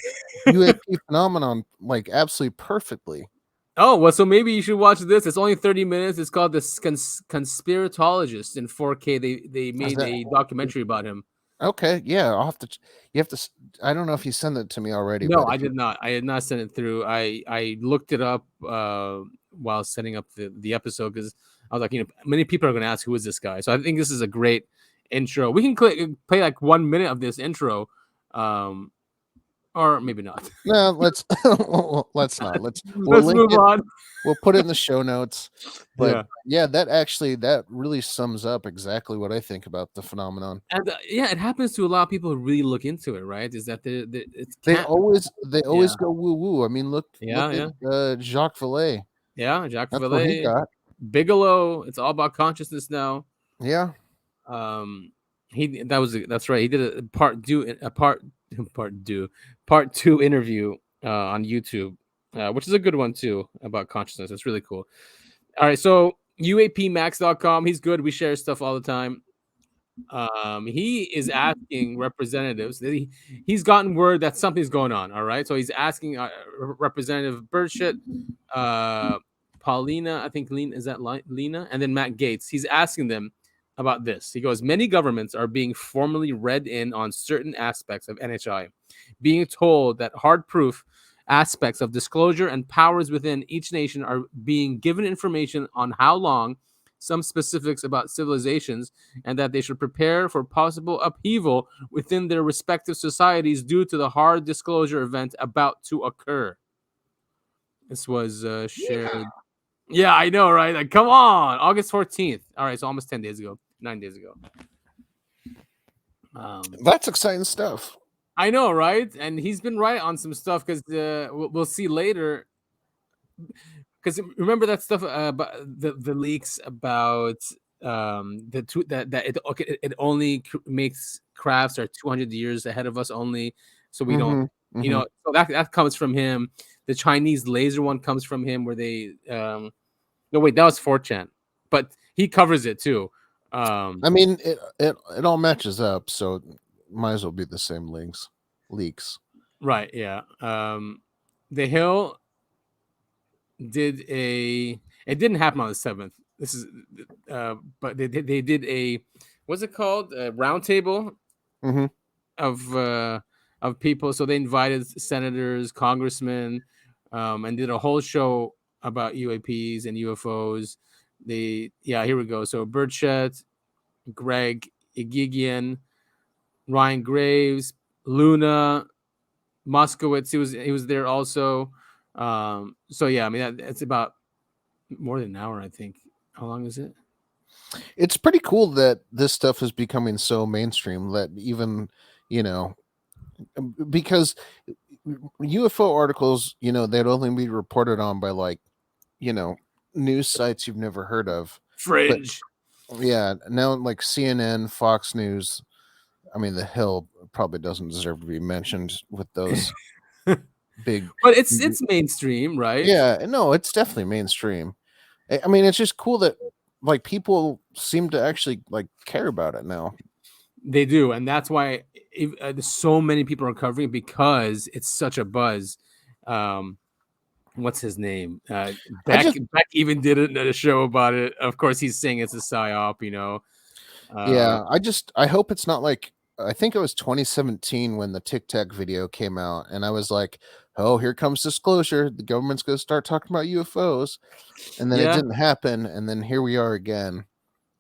UAP phenomenon like absolutely perfectly. Oh, well, so maybe you should watch this. It's only 30 minutes. It's called The Conspiratologist in 4K. They made a documentary about him. Okay, yeah, you have to. I don't know if you sent it to me already. No, I did not. I did not send it through. I looked it up while setting up the episode, because I was like, many people are going to ask, who is this guy? So I think this is a great intro. We can play like 1 minute of this intro, or maybe not. No, let's not. Let's move on. We'll put it in the show notes. But yeah, that really sums up exactly what I think about the phenomenon. And it happens to a lot of people who really look into it, right? Is that they always go woo woo. I mean, look at Jacques Vallée. Yeah, Jacques That's Vallée. What he got. Bigelow. It's all about consciousness now. Yeah. That's right. He did a part 2 interview on YouTube, which is a good one too, about consciousness. It's really cool. All right, so UAPmax.com. He's good. We share stuff all the time. He is asking representatives. He's gotten word that something's going on. All right, so he's asking Representative Burchett, Paulina, I think Lena, is that Lena, and then Matt Gaetz. He's asking them about this. He goes, many governments are being formally read in on certain aspects of NHI, being told that hard proof aspects of disclosure and powers within each nation are being given information on how long, some specifics about civilizations, and that they should prepare for possible upheaval within their respective societies due to the hard disclosure event about to occur. This was shared. Yeah, I know, right? Like, come on, August 14th. All right, so almost 9 days ago. That's exciting stuff. I know, right? And he's been right on some stuff, because we'll see later. Because remember that stuff about the leaks about it only makes crafts are 200 years ahead of us only, so we don't, so that comes from him. The Chinese laser one comes from him, where they no wait, that was 4chan, but he covers it too. I mean, it all matches up, so might as well be the same leaks. Right, yeah. The Hill did it didn't happen on the 7th. This is but they did a, what's it called? A roundtable of people. So they invited senators, congressmen, and did a whole show about UAPs and UFOs. Here we go. So Burchett, Greg Igigian, Ryan Graves, Luna, Moskowitz. He was there also. So yeah, I mean, it's about more than an hour, I think. How long is it? It's pretty cool that this stuff is becoming so mainstream that even, because UFO articles, they'd only be reported on by news sites you've never heard of. Fringe. But, yeah. Now like CNN, Fox News. I mean, The Hill probably doesn't deserve to be mentioned with those big. But it's mainstream, right? Yeah. No, it's definitely mainstream. I mean, it's just cool that people seem to actually care about it now. They do, and that's why so many people are covering it, because it's such a buzz. What's his name? Beck even did a show about it. Of course, he's saying it's a psyop, Yeah, I hope it's not like, I think it was 2017 when the Tic Tac video came out, and I was like, oh, here comes disclosure. The government's going to start talking about UFOs. And then it didn't happen, and then here we are again.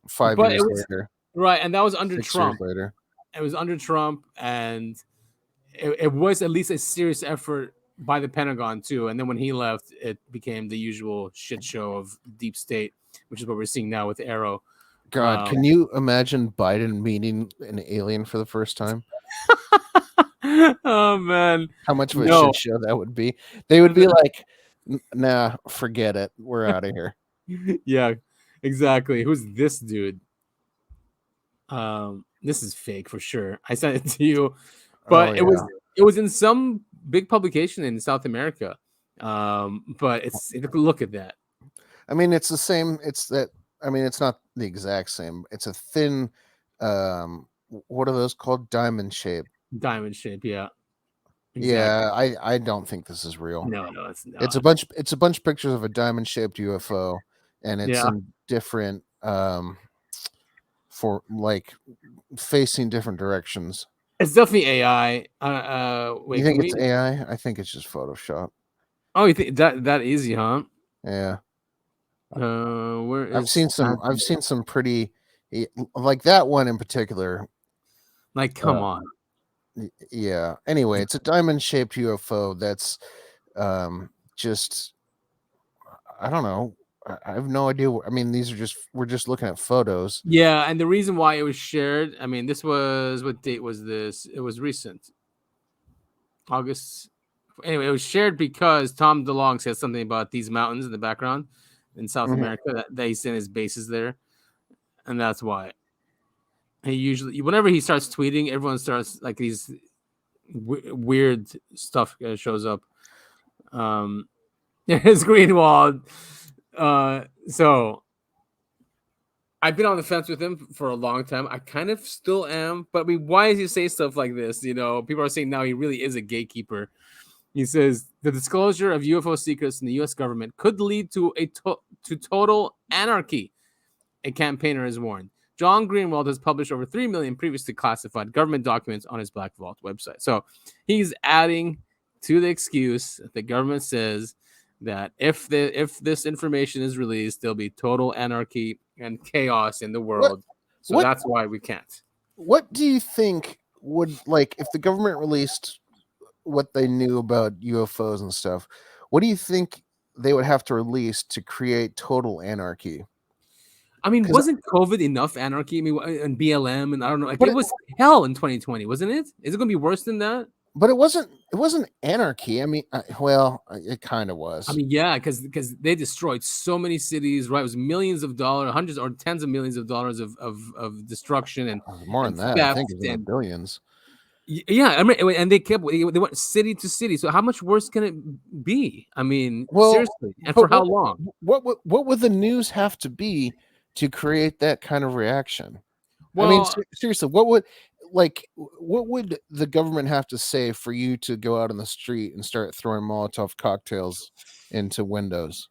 5 But years it was later. right, and that was under 6 Trump. years later. It was under Trump, and it was at least a serious effort by the Pentagon too. And then when he left, it became the usual shit show of deep state, which is what we're seeing now with Arrow. God, can you imagine Biden meeting an alien for the first time? Oh man, How much of a shit show that would be? They would be like, "Nah, forget it. We're out of here." Yeah, exactly. Who's this dude? This is fake for sure. I sent it to you, but it was in some big publication in South America. But look at that. I mean, it's the same. It's that. I mean, it's not the exact same. It's a thin. What are those called? Diamond shape. Diamond shape. Yeah. Exactly. Yeah, I don't think this is real. No, it's not. It's a bunch of pictures of a diamond shaped UFO, and it's in different for like facing different directions. It's definitely AI. Wait, you think it's AI? I think it's just Photoshop. Oh, you think that easy, huh? Yeah. Where is I've seen some pretty, like that one in particular. Like, come on. Yeah. Anyway, it's a diamond shaped UFO that's just, I don't know. I have no idea. I mean, we're just looking at photos. Yeah, and the reason why it was shared, I mean, this was, what date was this? It was recent. August. Anyway, it was shared because Tom DeLonge said something about these mountains in the background in South America, that he's in his bases there. And that's why. He usually, whenever he starts tweeting, everyone starts like these weird stuff shows up. It's Greenwald. So I've been on the fence with him for a long time. I kind of still am, but I mean, why does he say stuff like this? You know, people are saying now he really is a gatekeeper. He says the disclosure of UFO secrets in the U.S. government could lead to to total anarchy. A campaigner has warned. John Greenwald has published over 3 million previously classified government documents on his Black Vault website. So he's adding to the excuse that the government says that if this information is released, there'll be total anarchy and chaos in the world. That's why we can't. What do you think would, like, if the government released what they knew about UFOs and stuff, what do you think they would have to release to create total anarchy? I mean, wasn't COVID enough anarchy? I mean, and BLM, and I don't know. Like, it was hell in 2020, wasn't it? Is it going to be worse than that? But it wasn't anarchy. I mean, it kind of was. I mean, yeah, because they destroyed so many cities, right? It was millions of dollars, hundreds or tens of millions of dollars of destruction and more than that. I think it was billions. Yeah, I mean, and they went city to city. So how much worse can it be? I mean, seriously, and for how long? What would the news have to be to create that kind of reaction? Well, I mean, seriously, what would the government have to say for you to go out on the street and start throwing Molotov cocktails into windows?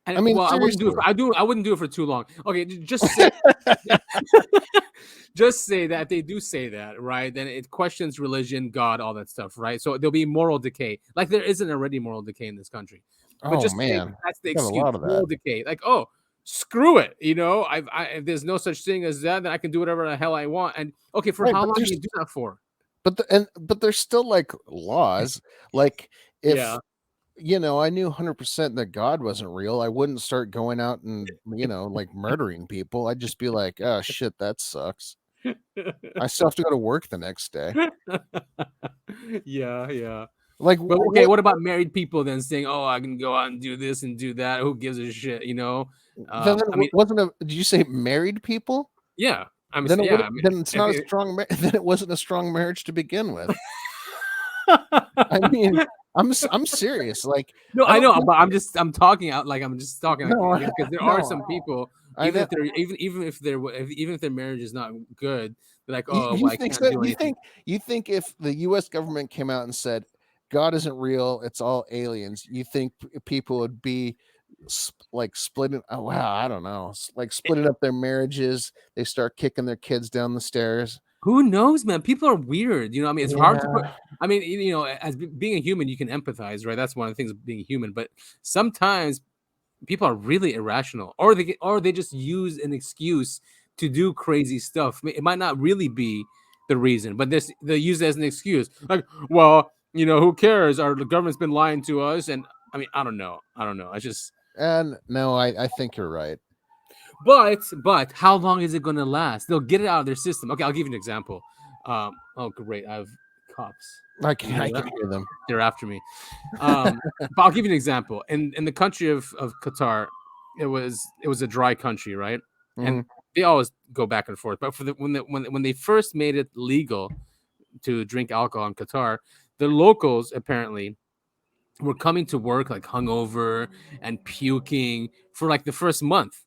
I mean, I wouldn't do it. I wouldn't do it for too long. Okay, just say, just say that they do say that, right? Then it questions religion, God, all that stuff, right? So there'll be moral decay, like there isn't already moral decay in this country. But just man, that's the excuse. Moral decay, like, oh, screw it, you know. If there's no such thing as that, then I can do whatever the hell I want. And okay, for how long do you do that for? But there's still like laws, like if. You know, I knew 100% that God wasn't real. I wouldn't start going out and, you know, like murdering people. I'd just be like, oh, shit, that sucks. I still have to go to work the next day. Yeah. Like, but okay, what about married people then saying, oh, I can go out and do this and do that? Who gives a shit, you know? Did you say married people? Yeah. Then it's not a strong then it wasn't a strong marriage to begin with. I mean, I'm serious. Like, no, I know, but I'm talking out. Like, I'm just talking because there are some people, even if their marriage is not good, they're like, oh, I can't do anything. You think if the U.S. government came out and said God isn't real, it's all aliens, you think people would be like splitting? Oh wow, I don't know, like splitting up their marriages. They start kicking their kids down the stairs. Who knows, man? People are weird. You know, I mean, it's hard to put. I mean, you know, as being a human, you can empathize, right? That's one of the things of being a human. But sometimes people are really irrational, or they just use an excuse to do crazy stuff. It might not really be the reason, but they use it as an excuse. Like, well, who cares? The government's been lying to us, and I mean, I don't know. I just And no, I think you're right. But how long is it going to last? They'll get it out of their system. Okay, I'll give you an example. Oh great, I have cops. I can hear them. They're after me. But I'll give you an example. In the country of Qatar, it was a dry country, right? And they always go back and forth. But when they first made it legal to drink alcohol in Qatar, the locals apparently were coming to work like hungover and puking for like the first month,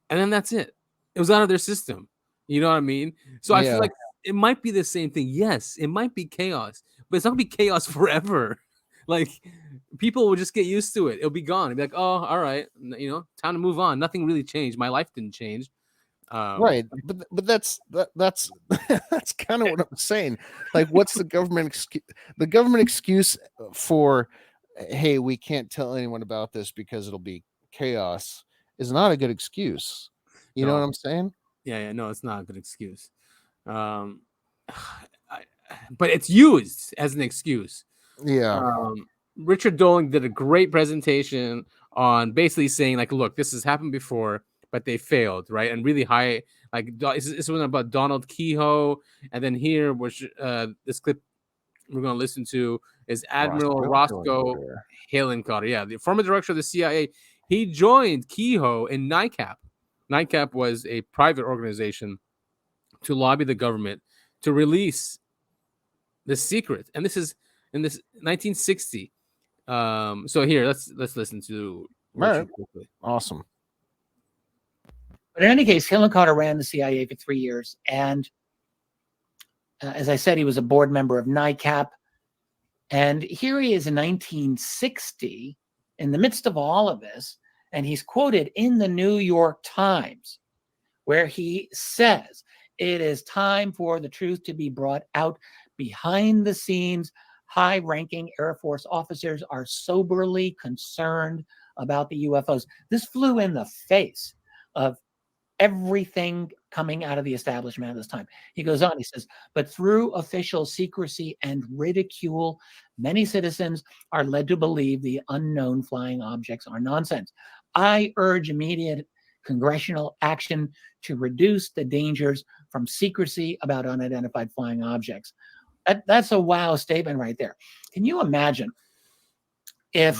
and then that's it. It was out of their system. You know what I mean? So I feel like it might be the same thing. Yes, it might be chaos, but it's not gonna be chaos forever. Like, people will just get used to it. It'll be gone. It'll be like, oh, all right, time to move on. Nothing really changed. My life didn't change. Right, but that's that's kind of what I'm saying. Like, what's the government excuse? The government excuse for, hey, we can't tell anyone about this because it'll be chaos, is not a good excuse. You know what I'm saying? Yeah, no, it's not a good excuse. But it's used as an excuse. Yeah. Richard Doling did a great presentation on basically saying, like, look, this has happened before, but they failed, right? And really high, like, this one about Donald Kehoe, and then here, which this clip we're going to listen to is Admiral Roscoe Hillenkotter. Yeah, the former director of the CIA. He joined Kehoe in NICAP. NICAP was a private organization to lobby the government to release the secret, and this is in this 1960. So here, let's listen to Richard quickly. Awesome. But in any case, Hillenkotter ran the CIA for 3 years, and as I said, he was a board member of NICAP. And here he is in 1960, in the midst of all of this, and he's quoted in the New York Times, where he says, "It is time for the truth to be brought out. Behind the scenes, high-ranking Air Force officers are soberly concerned about the UFOs." This flew in the face of everything coming out of the establishment at this time. He goes on, he says, "But through official secrecy and ridicule, many citizens are led to believe the unknown flying objects are nonsense. I urge immediate congressional action to reduce the dangers from secrecy about unidentified flying objects." That's a wow statement right there. Can you imagine if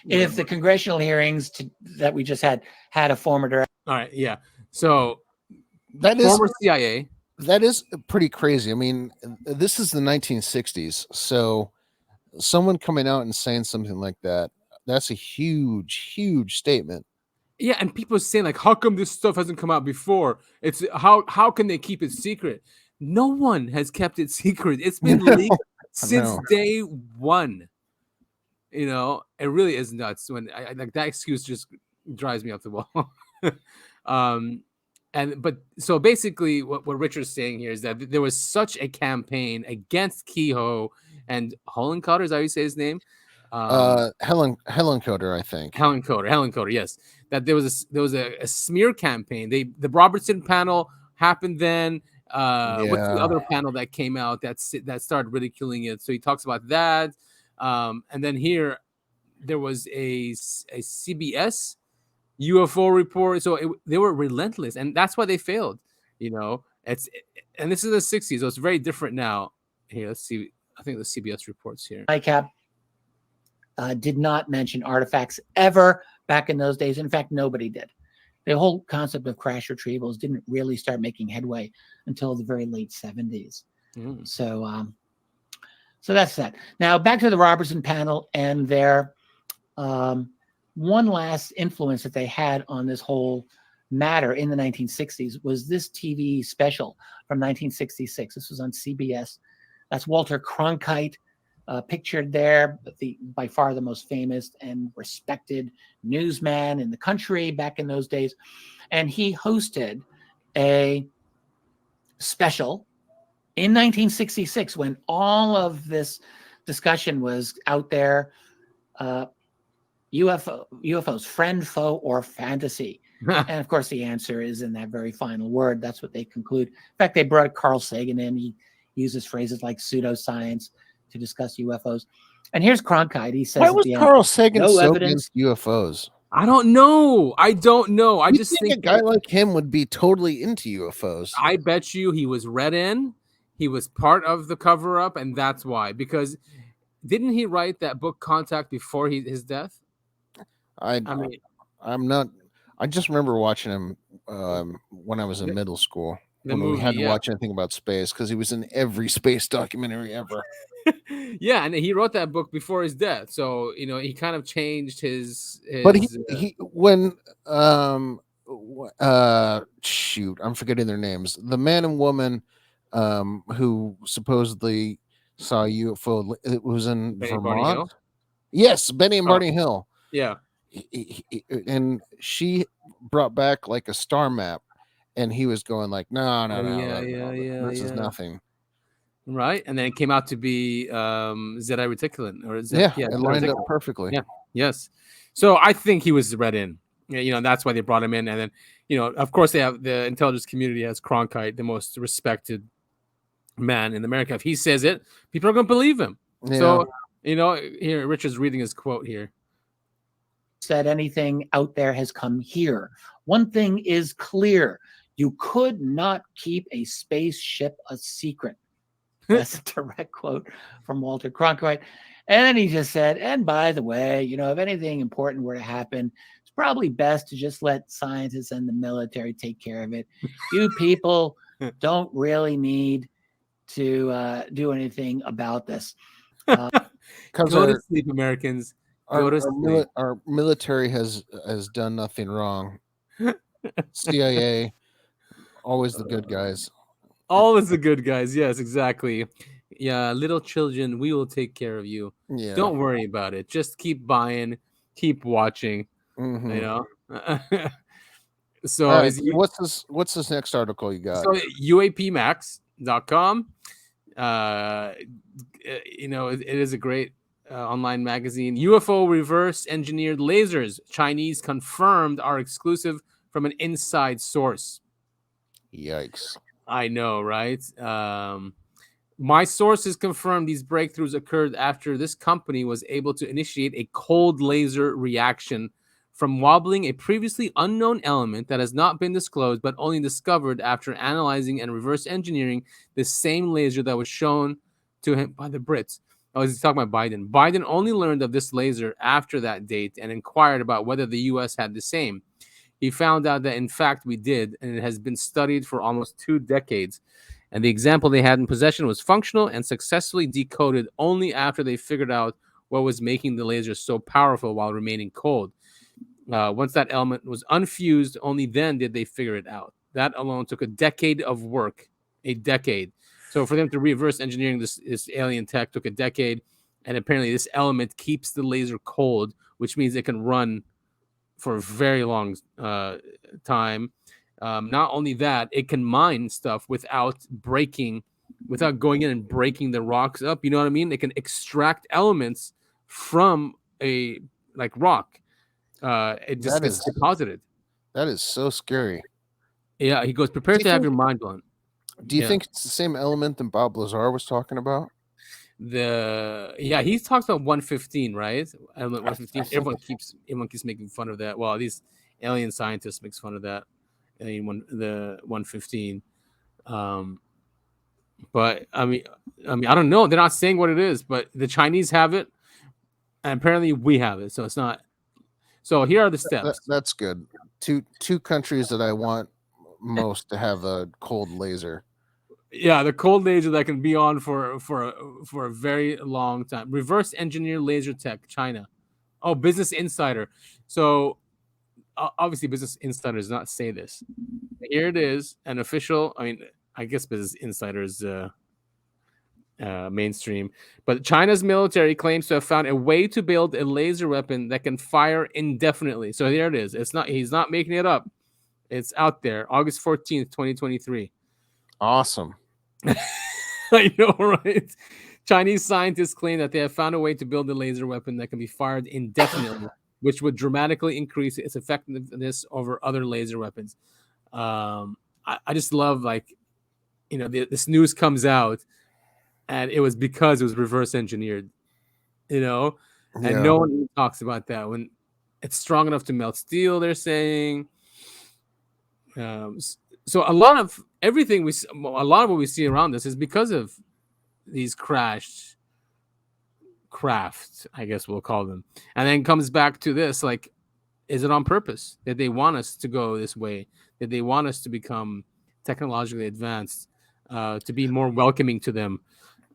if the congressional hearings that we just had a former director? All right, yeah. So that is former CIA. That is pretty crazy. I mean, this is the 1960s, so someone coming out and saying something like that—that's a huge statement. Yeah, and people saying, like, how come this stuff hasn't come out before? It's how can they keep it secret? No one has kept it secret. It's been leaked since day one. It really is nuts when like that excuse just drives me up the wall. But so basically what Richard's saying here is that there was such a campaign against Kehoe and Hillenkotter, is that how you say his name? Hillenkotter, I think. Hillenkotter, yes. That there was a smear campaign. The Robertson panel happened then. What's the other panel that came out that started ridiculing it? So he talks about that. And then here there was a CBS UFO report. So they were relentless, and that's why they failed. And this is the 60s, so it's very different now. Here, let's see. I think the CBS reports here. NICAP did not mention artifacts ever back in those days. In fact, nobody did. The whole concept of crash retrievals didn't really start making headway until the very late 70s. So that's that. Now back to the Robertson panel and their one last influence that they had on this whole matter in the 1960s was this TV special from 1966. This was on CBS. That's Walter Cronkite, pictured there, by far the most famous and respected newsman in the country back in those days. And he hosted a special in 1966 when all of this discussion was out there. UFOs, friend, foe, or fantasy. And of course, the answer is in that very final word. That's what they conclude. In fact, they brought Carl Sagan in. He uses phrases like pseudoscience to discuss UFOs. And here's Cronkite. He says, why was Carl Sagan no so evidence. against UFOs? I don't know. I You just think a guy like him would be totally into UFOs. I bet you he was read in. He was part of the cover up, and that's why. Because didn't he write that book Contact before his death? I mean, I'm not. I just remember watching him when I was in middle school. When we hadn't watched anything about space, because he was in every space documentary ever. Yeah, and he wrote that book before his death, so he kind of changed his. But shoot, I'm forgetting their names. The man and woman who supposedly saw a UFO. It was in Benny Vermont. Yes, Benny and Barney Hill. Yeah, and she brought back like a star map, and he was going like, no, this is nothing. Right, and then it came out to be Zeta Reticulum, or it lined up perfectly. Yeah, yes. So I think he was read in. That's why they brought him in, and then of course they have the intelligence community has Cronkite, the most respected man in America. If he says it, people are going to believe him. Yeah. So here Richard's reading his quote here. Said anything out there has come here. One thing is clear: you could not keep a spaceship a secret. That's a direct quote from Walter Cronkite. And then he just said, and by the way, if anything important were to happen, it's probably best to just let scientists and the military take care of it. You people don't really need to do anything about this. Go to sleep, Americans. Our military has done nothing wrong. CIA, always the good guys. Always the good guys. Yes, exactly. Yeah, little children, we will take care of you. Yeah. Don't worry about it. Just keep buying, keep watching. Mm-hmm. So right, what's this next article you got? So UAPmax.com. It is a great online magazine. UFO reverse engineered lasers. Chinese confirmed are exclusive from an inside source. Yikes. I know, right? My sources confirmed these breakthroughs occurred after this company was able to initiate a cold laser reaction from wobbling a previously unknown element that has not been disclosed, but only discovered after analyzing and reverse engineering the same laser that was shown to him by the Brits. I was talking about Biden. Biden only learned of this laser after that date and inquired about whether the U.S. had the same. He found out that, in fact, we did, and it has been studied for almost 2 decades. And the example they had in possession was functional and successfully decoded only after they figured out what was making the laser so powerful while remaining cold. Once that element was unfused, only then did they figure it out. That alone took a decade of work, a decade. So for them to reverse engineering this alien tech took a decade, and apparently this element keeps the laser cold, which means it can run for a very long time. Not only that, it can mine stuff without going in and breaking the rocks up. You know what I mean? It can extract elements from a rock. It just gets deposited. That is so scary. Yeah, he goes, prepare to have your mind blown. Do you think it's the same element that Bob Lazar was talking about? He talks about 115, right? Element 115. Everyone keeps making fun of that. Well, these alien scientists makes fun of that. The 115. But I mean, I don't know. They're not saying what it is, but the Chinese have it, and apparently we have it. So it's not. So here are the steps. That's good. Two countries that I want most to have a cold laser. Yeah, the cold laser that can be on for a very long time. Reverse engineer laser tech, China. Oh, Business Insider. So obviously, Business Insider does not say this. Here it is, an official. I guess Business Insider is mainstream, but China's military claims to have found a way to build a laser weapon that can fire indefinitely. So there it is. He's not making it up. It's out there. August 14th, 2023. Awesome. I know, right? Chinese scientists claim that they have found a way to build a laser weapon that can be fired indefinitely which would dramatically increase its effectiveness over other laser weapons. I just love, like, this news comes out, and it was because it was reverse engineered, and no one even talks about that when it's strong enough to melt steel. They're saying. So a lot of what we see around us is because of these crashed craft, I guess we'll call them. And then comes back to this, like, is it on purpose? Did they want us to go this way? Did they want us to become technologically advanced, to be more welcoming to them?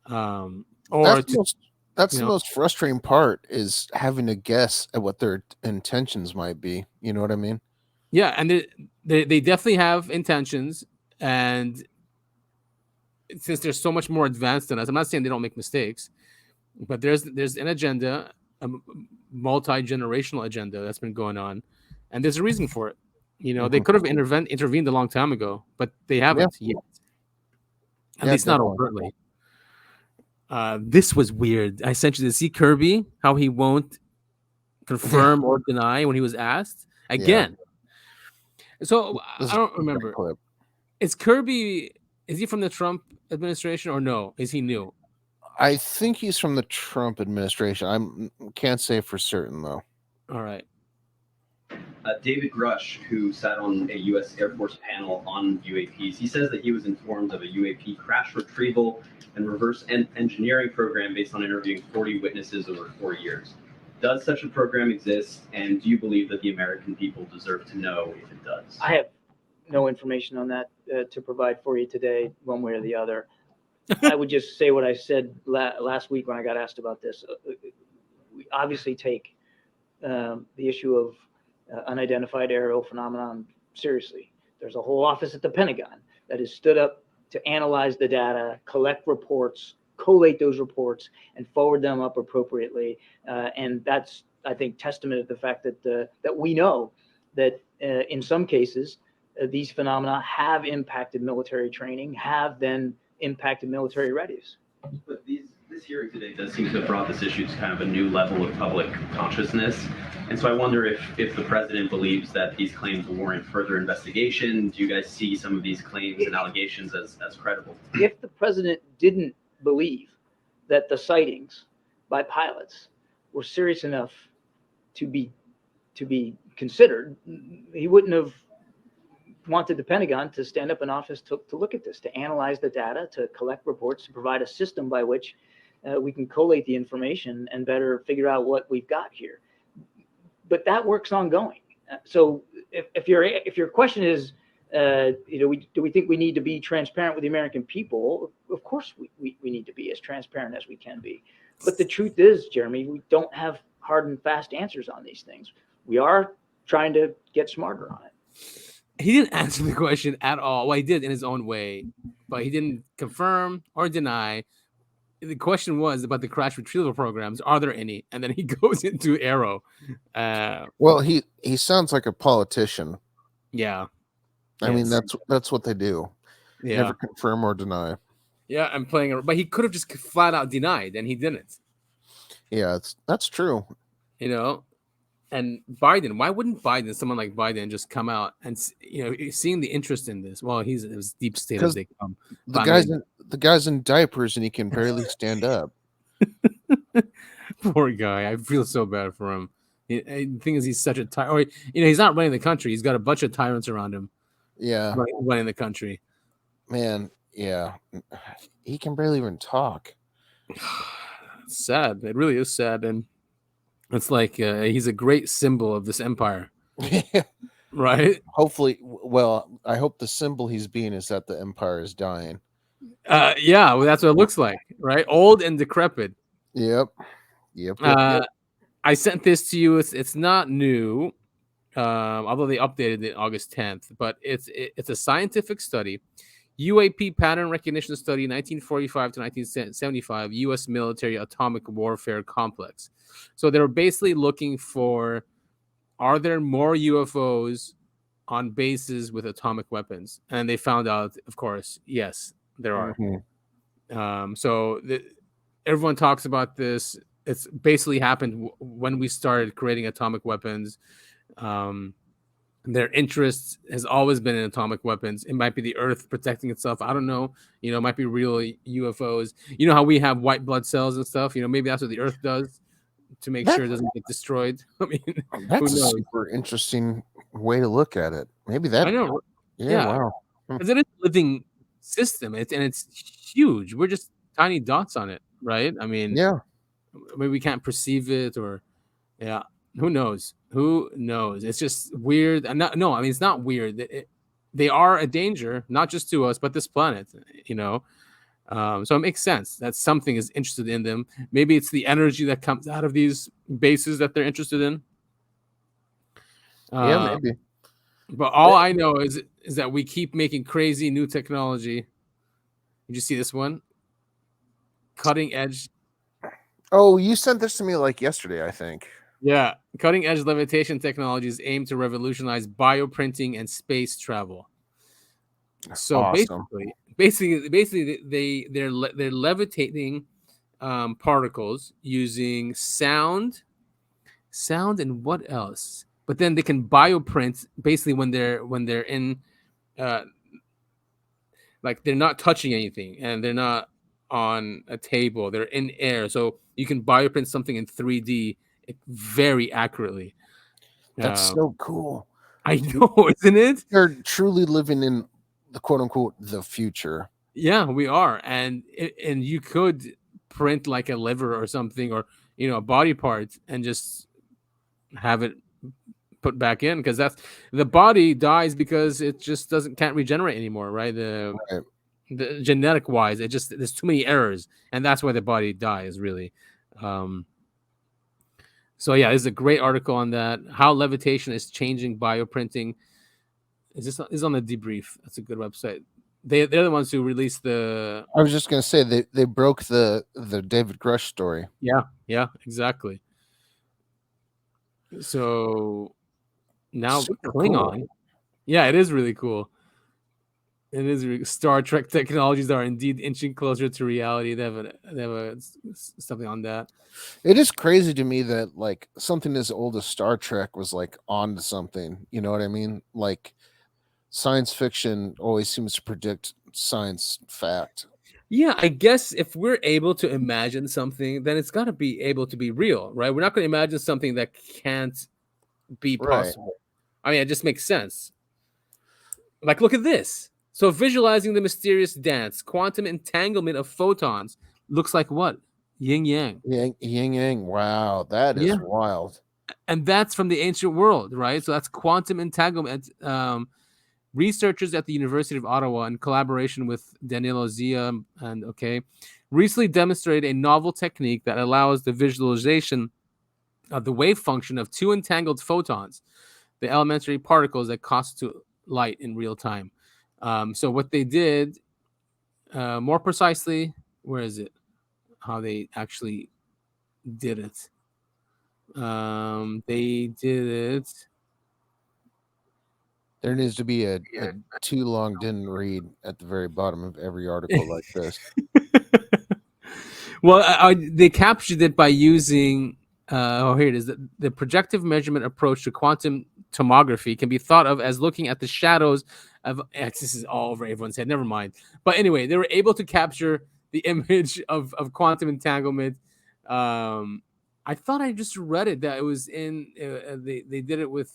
That's the most frustrating part, is having to guess at what their intentions might be. You know what I mean? Yeah, and they definitely have intentions, and since they're so much more advanced than us, I'm not saying they don't make mistakes, but there's an agenda, a multi-generational agenda that's been going on, and there's a reason for it. They could have intervened a long time ago, but they haven't yet. At least not overtly. This was weird. I sent you to see Kirby, how he won't confirm or deny when he was asked again. So I don't remember. Is Kirby? Is he from the Trump administration or no? Is he new? I think he's from the Trump administration. I can't say for certain though. All right. David Grusch, who sat on a U.S. Air Force panel on UAPs, he says that he was informed of a UAP crash retrieval and reverse engineering program based on interviewing 40 witnesses over 4 years. Does such a program exist, and do you believe that the American people deserve to know if it does? I have no information on that to provide for you today, one way or the other. I would just say what I said last week when I got asked about this. We obviously take the issue of unidentified aerial phenomenon seriously. There's a whole office at the Pentagon that has stood up to analyze the data, collect reports, collate those reports, and forward them up appropriately. And that's, I think, testament to the fact that we know that in some cases, these phenomena have impacted military training, have then impacted military readiness. But this hearing today does seem to have brought this issue to kind of a new level of public consciousness. And so I wonder if the president believes that these claims warrant further investigation. Do you guys see some of these claims and allegations as credible? If the president didn't believe that the sightings by pilots were serious enough to be considered, he wouldn't have wanted the Pentagon to stand up an office to look at this, to analyze the data, to collect reports, to provide a system by which we can collate the information and better figure out what we've got here. But that work's ongoing. So if your question is, do we think we need to be transparent with the American people? Of course we need to be as transparent as we can be. But the truth is, Jeremy, we don't have hard and fast answers on these things. We are trying to get smarter on it. He didn't answer the question at all. Well, he did in his own way, but he didn't confirm or deny. The question was about the crash retrieval programs. Are there any? And then he goes into Arrow. Well, he sounds like a politician. Yeah. I mean, that's what they do. Yeah. Never confirm or deny. Yeah, I'm playing, but he could have just flat out denied, and he didn't. Yeah, that's true. And Biden, why wouldn't someone like Biden, just come out and seeing the interest in this? Well, it was deep state as they come. The guy's in diapers and he can barely stand up. Poor guy. I feel so bad for him. The thing is, he's such a tyrant. He's not running the country. He's got a bunch of tyrants around him. Yeah, running the country. Man, yeah, he can barely even talk. It's sad. It really is sad, and it's like he's a great symbol of this empire. Right? Hopefully, well, I hope the symbol he's being is that the empire is dying. Yeah, well, that's what it looks like, right? Old and decrepit. Yep. I sent this to you. It's not new, although they updated it August 10th. But it's a scientific study, UAP pattern recognition study, 1945 to 1975, U.S. military atomic warfare complex. So they were basically looking for, are there more UFOs on bases with atomic weapons? And they found out, of course, yes, there are. Mm-hmm. So everyone talks about this. it's basically happened when we started creating atomic weapons. Their interest has always been in atomic weapons. It might be the Earth protecting itself. I don't know. You know, it might be real UFOs. You know how we have white blood cells and stuff? You know, maybe that's what the Earth does to make sure it doesn't get destroyed. I mean, that's a super interesting way to look at it. Maybe that. I know. Yeah. Wow. Because it is a living system. It's huge. We're just tiny dots on it, right? I mean, yeah. Maybe we can't perceive it, or who knows? Who knows? It's just weird. No, I mean, it's not weird. They are a danger, not just to us, but this planet, you know? So it makes sense that something is interested in them. Maybe it's the energy that comes out of these bases that they're interested in. Yeah, maybe. But all I know is that we keep making crazy new technology. Did you see this one? Cutting edge. Oh, you sent this to me like yesterday, I think. Yeah, cutting edge levitation technologies aim to revolutionize bioprinting and space travel. So awesome. basically, they're levitating particles using sound, and what else? But then they can bioprint basically when they're in, like they're not touching anything and they're not on a table. They're in air, so you can bioprint something in 3D very accurately. That's so cool. I know, isn't it? They're truly living in the quote unquote the future. Yeah, we are, and you could print like a liver or something, or a body part, and just have it put back in, because that's the body dies because it just can't regenerate anymore, right? The genetic wise, there's too many errors, and that's why the body dies, really. So yeah, this is a great article on that. How levitation is changing bioprinting. Is on the Debrief? That's a good website. They're the ones who released the. I was just gonna say they broke the David Grusch story. Yeah, exactly. So now Klingon. Cool. Yeah, it is really cool. It is Star Trek technologies are indeed inching closer to reality. They have something on that. It is crazy to me that like something as old as Star Trek was like onto something. You know what I mean? Like science fiction always seems to predict science fact. Yeah, I guess if we're able to imagine something, then it's got to be able to be real, right? We're not going to imagine something that can't be possible. Right. I mean, it just makes sense. Like, look at this. So visualizing the mysterious dance, quantum entanglement of photons looks like what? Yin yang. Yin yang. Wow, that is wild. And that's from the ancient world, right? So that's quantum entanglement. Researchers at the University of Ottawa, in collaboration with Danilo Zia, recently demonstrated a novel technique that allows the visualization of the wave function of two entangled photons, the elementary particles that constitute light in real time. So what they did, more precisely, where is it? How they actually did it. They did it. There needs to be a too long didn't read at the very bottom of every article like this. Well, they captured it by using, here it is. The projective measurement approach to quantum tomography can be thought of as looking at the shadows of, this is all over everyone's head, never mind. But anyway, they were able to capture the image of quantum entanglement. I thought I just read it, that it was in, they did it with.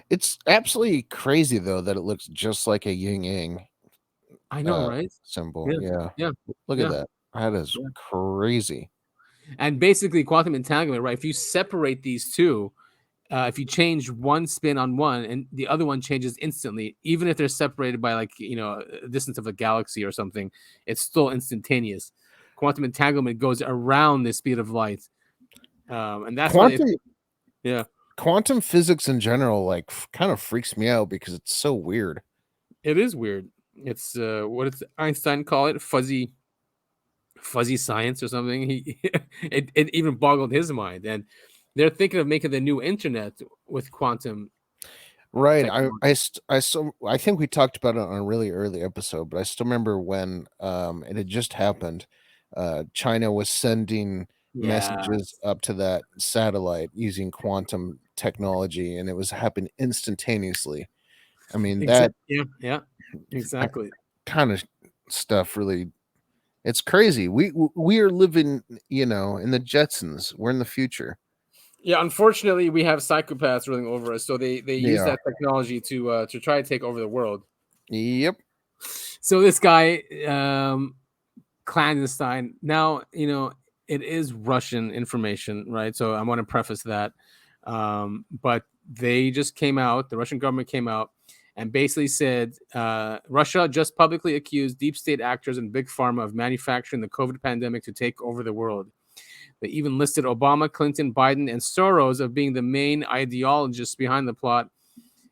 It's absolutely crazy, though, that it looks just like a yin-yang. I know, right? Symbol. Yeah. Look at that. That is crazy. And basically, quantum entanglement, right? If you separate these two, if you change one spin on one and the other one changes instantly, even if they're separated by a distance of a galaxy or something, it's still instantaneous. Quantum entanglement goes around the speed of light. And that's quantum physics in general kind of freaks me out because it's so weird. It is weird. It's what did Einstein call it? Fuzzy science or something. It even boggled his mind. And they're thinking of making the new internet with quantum. Right. I think we talked about it on a really early episode, but I still remember when it had just happened. China was sending messages up to that satellite using quantum technology, and it was happening instantaneously. I mean, that exactly. kind of stuff really, it's crazy. We are living, in the Jetsons. We're in the future. Yeah, unfortunately, we have psychopaths ruling over us, so they use that technology to try to take over the world. Yep. So this guy, clandestine. Now, it is Russian information, right? So I want to preface that. But they just came out, the Russian government came out and basically said Russia just publicly accused deep state actors and big pharma of manufacturing the COVID pandemic to take over the world. They even listed Obama, Clinton, Biden, and Soros of being the main ideologists behind the plot.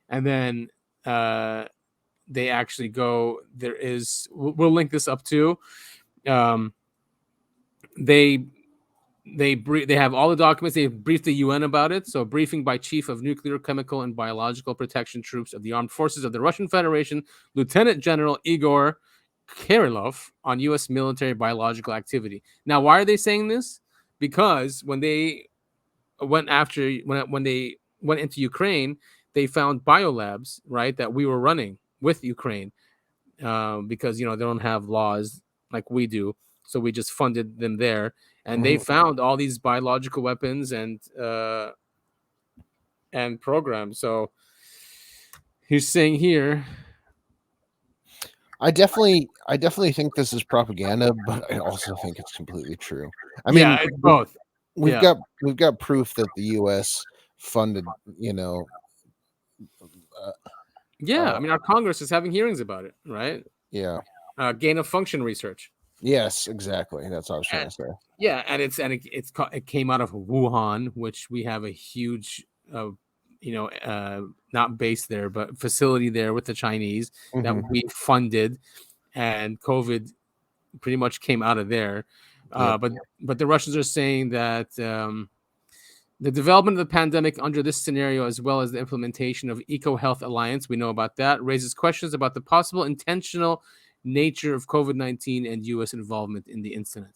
And then they actually go, we'll link this up too. They have all the documents. They briefed the UN about it. So, briefing by Chief of Nuclear, Chemical, and Biological Protection Troops of the Armed Forces of the Russian Federation, Lieutenant General Igor Kirillov, on U.S. military biological activity. Now, why are they saying this? Because when they went into Ukraine, they found biolabs, right, that we were running with Ukraine, because they don't have laws like we do, so we just funded them there, and they found all these biological weapons and programs. So he's saying here, I definitely think this is propaganda, but I also think it's completely true. I mean, it's both. We've got proof that the U.S. funded, I mean, our Congress is having hearings about it, right? Yeah. Gain of function research. Yes, exactly. That's what I was trying to say. Yeah, and it came out of Wuhan, which we have a huge, not base there, but facility there with the Chinese that we funded, and COVID pretty much came out of there. But the Russians are saying that the development of the pandemic under this scenario, as well as the implementation of EcoHealth Alliance, we know about that, raises questions about the possible intentional nature of COVID-19 and U.S. involvement in the incident.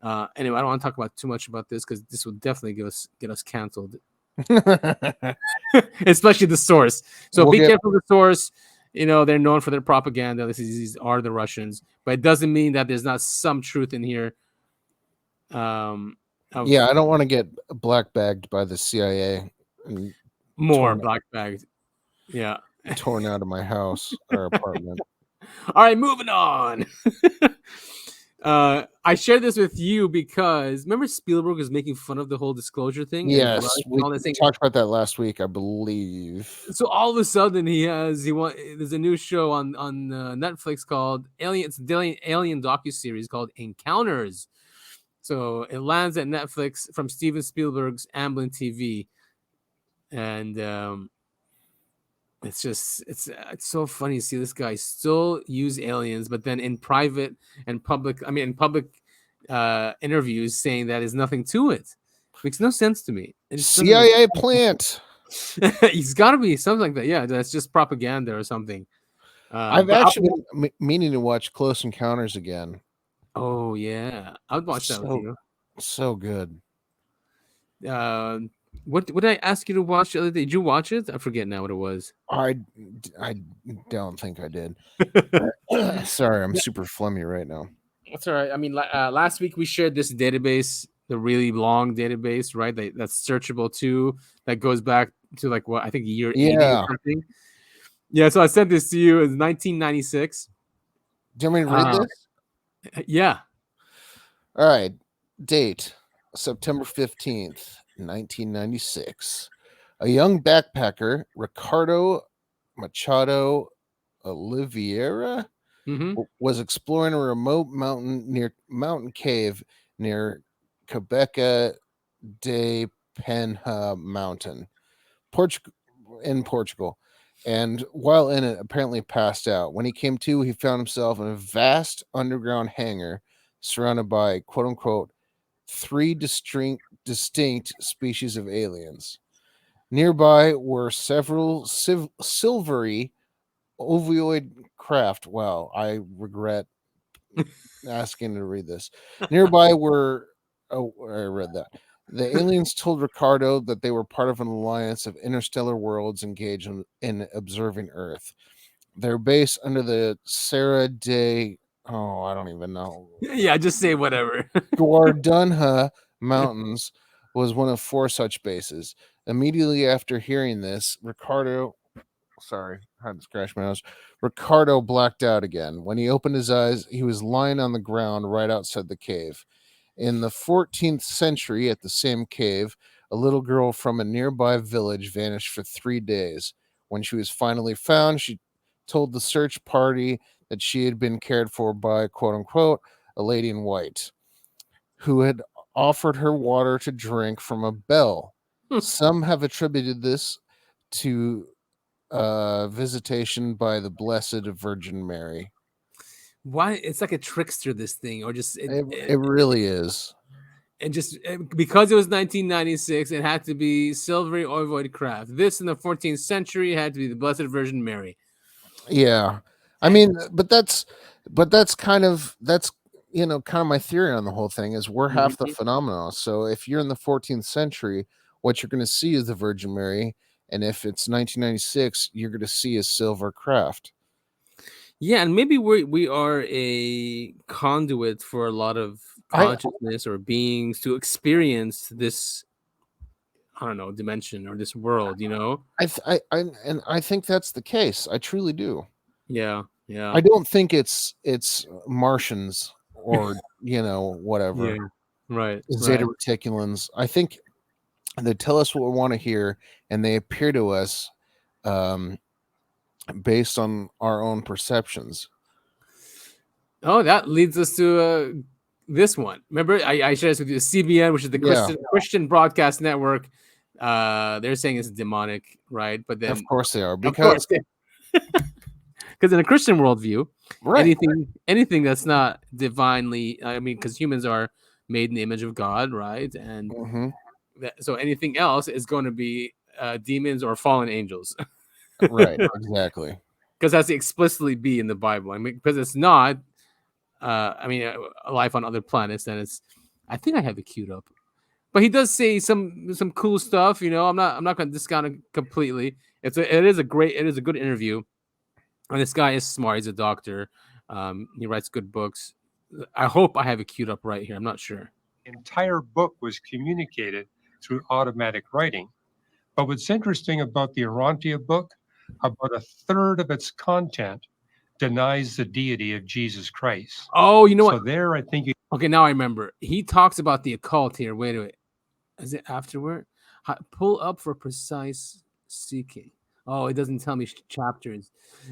Anyway, I don't want to talk about too much about this because this will definitely get us canceled, especially the source. So be careful of the source. They're known for their propaganda. These are the Russians, but it doesn't mean that there's not some truth in here. I don't want to get black bagged by the CIA. And black bagged. Yeah. Torn out of my house or apartment. All right, moving on. I shared this with you because remember Spielberg was making fun of the whole disclosure thing. Yes, we talked about that last week, I believe. So all of a sudden there's a new show on Netflix called Alien docuseries called Encounters. So it lands at Netflix from Steven Spielberg's Amblin TV, and it's so funny to see this guy still use aliens, but then in private and public, interviews saying that is nothing to it. Makes no sense to me. CIA plant. He's got to be something like that. Yeah, that's just propaganda or something. I've actually been meaning to watch Close Encounters again. Oh yeah, I'd watch that with you. So good. What did I ask you to watch the other day? Did you watch it? I forget now what it was. I don't think I did. Sorry, I'm super flummy right now. That's all right. I mean, last week we shared this database, the really long database, right? That's searchable too. That goes back to I think year 80 or something. Yeah. So I sent this to you. It's 1996. Do you want me to read this? Yeah. All right. Date: September 15th. 1996. A young backpacker, Ricardo Machado Oliveira, was exploring a remote mountain cave near Cabeca de Penha Mountain, in Portugal. And while in it, apparently passed out. When he came to, he found himself in a vast underground hangar surrounded by, quote unquote, 3 distinct species of aliens. Nearby were several silvery ovoid craft. Wow, I regret asking to read this. Nearby were Oh, I read that. The aliens told Ricardo that they were part of an alliance of interstellar worlds engaged in observing Earth. Their base under the Serra de, oh, I don't even know. Yeah, just say whatever. Guardunha Mountains was one of 4 such bases. Immediately after hearing this, sorry, I had to scratch my nose. Ricardo blacked out again. When he opened his eyes, he was lying on the ground right outside the cave. In the 14th century, at the same cave, a little girl from a nearby village vanished for 3 days. When she was finally found, she told the search party that she had been cared for by, quote unquote, a lady in white, who had offered her water to drink from a bell. Some have attributed this to visitation by the Blessed Virgin Mary. Why? It's like a trickster, this thing, or just It really is. And just because it was 1996, it had to be silvery ovoid craft. This in the 14th century had to be the Blessed Virgin Mary. Yeah, I mean, but that's kind of my theory on the whole thing is we're half the phenomenon. So if you're in the 14th century, what you're going to see is the Virgin Mary, and if it's 1996, you're going to see a silver craft. Yeah, and maybe we are a conduit for a lot of consciousness or beings to experience this, I don't know, dimension or this world, you know? I think that's the case. I truly do. Yeah. I don't think it's Martians or whatever. Yeah. Right. Zeta Reticulans. I think they tell us what we want to hear, and they appear to us based on our own perceptions. Oh, that leads us to this one. Remember, I shared this with you. The CBN, which is the Christian Broadcast Network. They're saying it's demonic, right? But then, of course, they are, because in a Christian worldview, anything that's not divinely, I mean, because humans are made in the image of God, right? And so anything else is going to be demons or fallen angels. Right, exactly. Because that's explicitly be in the Bible. I mean, because it's not, life on other planets. Then it's, I think I have it queued up, but he does say some cool stuff. You know, I'm not going to discount it completely. It is a good interview, and this guy is smart. He's a doctor. He writes good books. I hope I have it queued up right here. I'm not sure. The entire book was communicated through automatic writing. But what's interesting about the Arantia book, about a third of its content denies the deity of Jesus Christ. Oh, you know what? So there, I think. Okay, now I remember. He talks about the occult here. Wait a minute. Is it afterward? Pull up for precise seeking. Oh, it doesn't tell me chapters.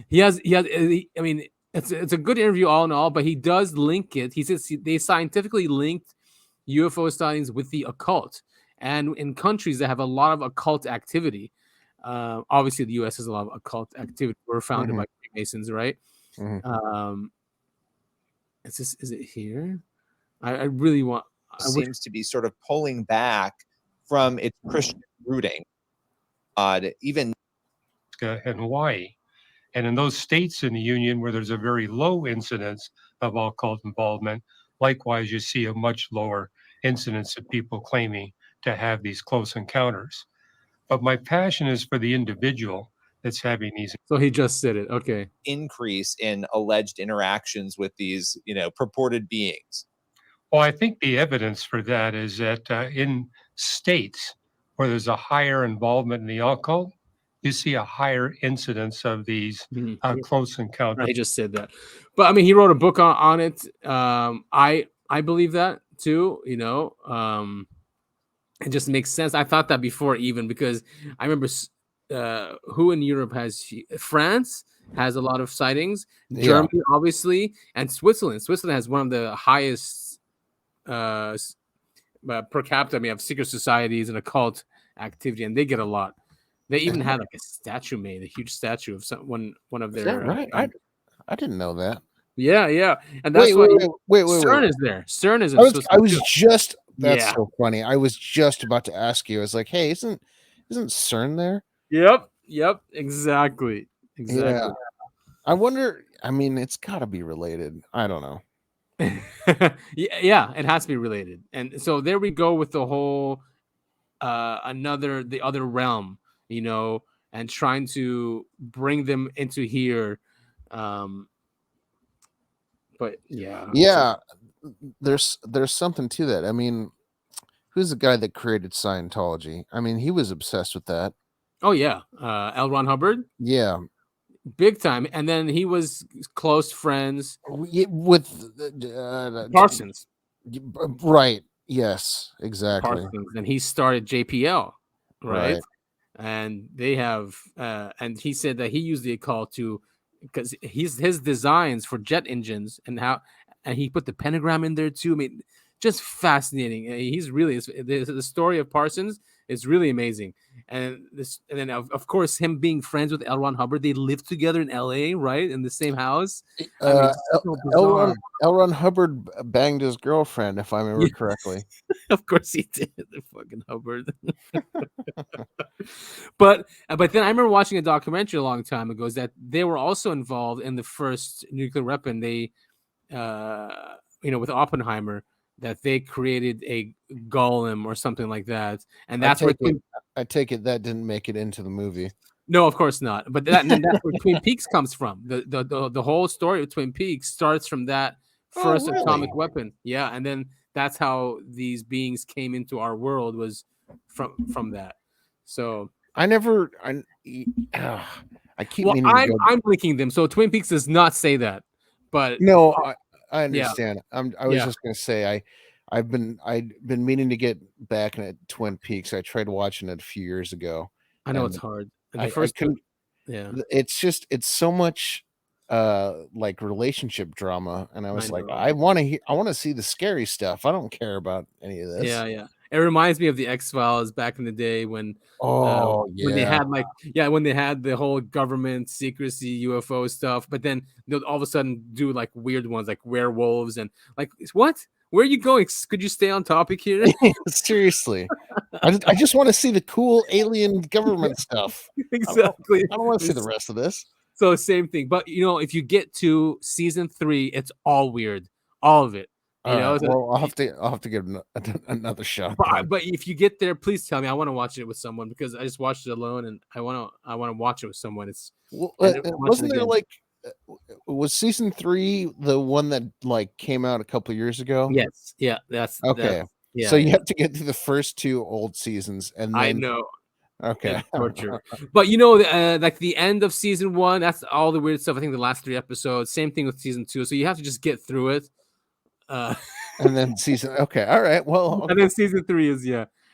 He has. I mean, it's a good interview all in all, but he does link it. He says they scientifically linked UFO sightings with the occult, and in countries that have a lot of occult activity. Obviously, the U.S. has a lot of occult activity. We're founded by Freemasons, right? Is it here? I really want. Seems to be sort of pulling back from its Christian rooting. Even in Hawaii, and in those states in the Union where there's a very low incidence of occult involvement, likewise, you see a much lower incidence of people claiming to have these close encounters. But my passion is for the individual that's having these. So he just said it. Okay. Increase in alleged interactions with these, purported beings. Well, I think the evidence for that is that in states where there's a higher involvement in the occult, you see a higher incidence of these close encounters. He just said that. But I mean, he wrote a book on it. I believe that too, it just makes sense. I thought that before even, because I remember who in Europe France has a lot of sightings, Germany obviously, and Switzerland. Switzerland has one of the highest per capita. I mean, have secret societies and occult activity, and they get a lot. They even had like a statue made, a huge statue of one of their. Is that right? I didn't know that. Yeah, and that's why CERN is there. CERN is. I was just. That's so funny. I was just about to ask you. I was like, "Hey, isn't CERN there?" Yep. Exactly. Yeah. I wonder. I mean, it's got to be related. I don't know. Yeah, it has to be related. And so there we go with the whole the other realm, and trying to bring them into here. But yeah, there's something to that. I mean, who's the guy that created Scientology? I mean, he was obsessed with that. Oh yeah, L. Ron Hubbard. Yeah, big time. And then he was close friends with Parsons. Right. Yes, exactly. Parsons. And he started JPL, right? And they have, and he said that he used the occult to, because his designs for jet engines and he put the pentagram in there too. I mean, just fascinating. He's really, the story of Parsons is really amazing. And then of course him being friends with L. Ron Hubbard, they lived together in LA, right, in the same house. L. Ron Hubbard banged his girlfriend, if I remember correctly. Of course he did, the fucking Hubbard. But then I remember watching a documentary a long time ago, is that they were also involved in the first nuclear weapon. They, with Oppenheimer, that they created a golem or something like that, and that's I take it that didn't make it into the movie. No, of course not. But that's where Twin Peaks comes from. The whole story of Twin Peaks starts from that first atomic weapon. Yeah, and then that's how these beings came into our world, was from that. So I keep meaning I'm linking them. So Twin Peaks does not say that, but no, I understand. Yeah. I was just gonna say I've been meaning to get back at Twin Peaks. I tried watching it a few years ago. I know it's hard. It's so much like relationship drama, and I was I want to see the scary stuff. I don't care about any of this. Yeah. It reminds me of the X-Files back in the day when when they had when they had the whole government secrecy UFO stuff, but then they'll all of a sudden do like weird ones like werewolves and like, what? Where are you going? Could you stay on topic here? Seriously. I just want to see the cool alien government stuff. Exactly. I don't want to see the rest of this. So same thing. But if you get to season 3, it's all weird. All of it. I'll have to give another shot. But if you get there, please tell me. I want to watch it with someone, because I just watched it alone, and I want to watch it with someone. Wasn't there was season 3 the one that like came out a couple of years ago? Yes. Yeah. That's okay. So you have to get through the first 2 old seasons, and then, I know. Okay. Torture. But like the end of season 1, that's all the weird stuff. I think the last 3 episodes. Same thing with season 2. So you have to just get through it. And then all right, well, and then season 3 is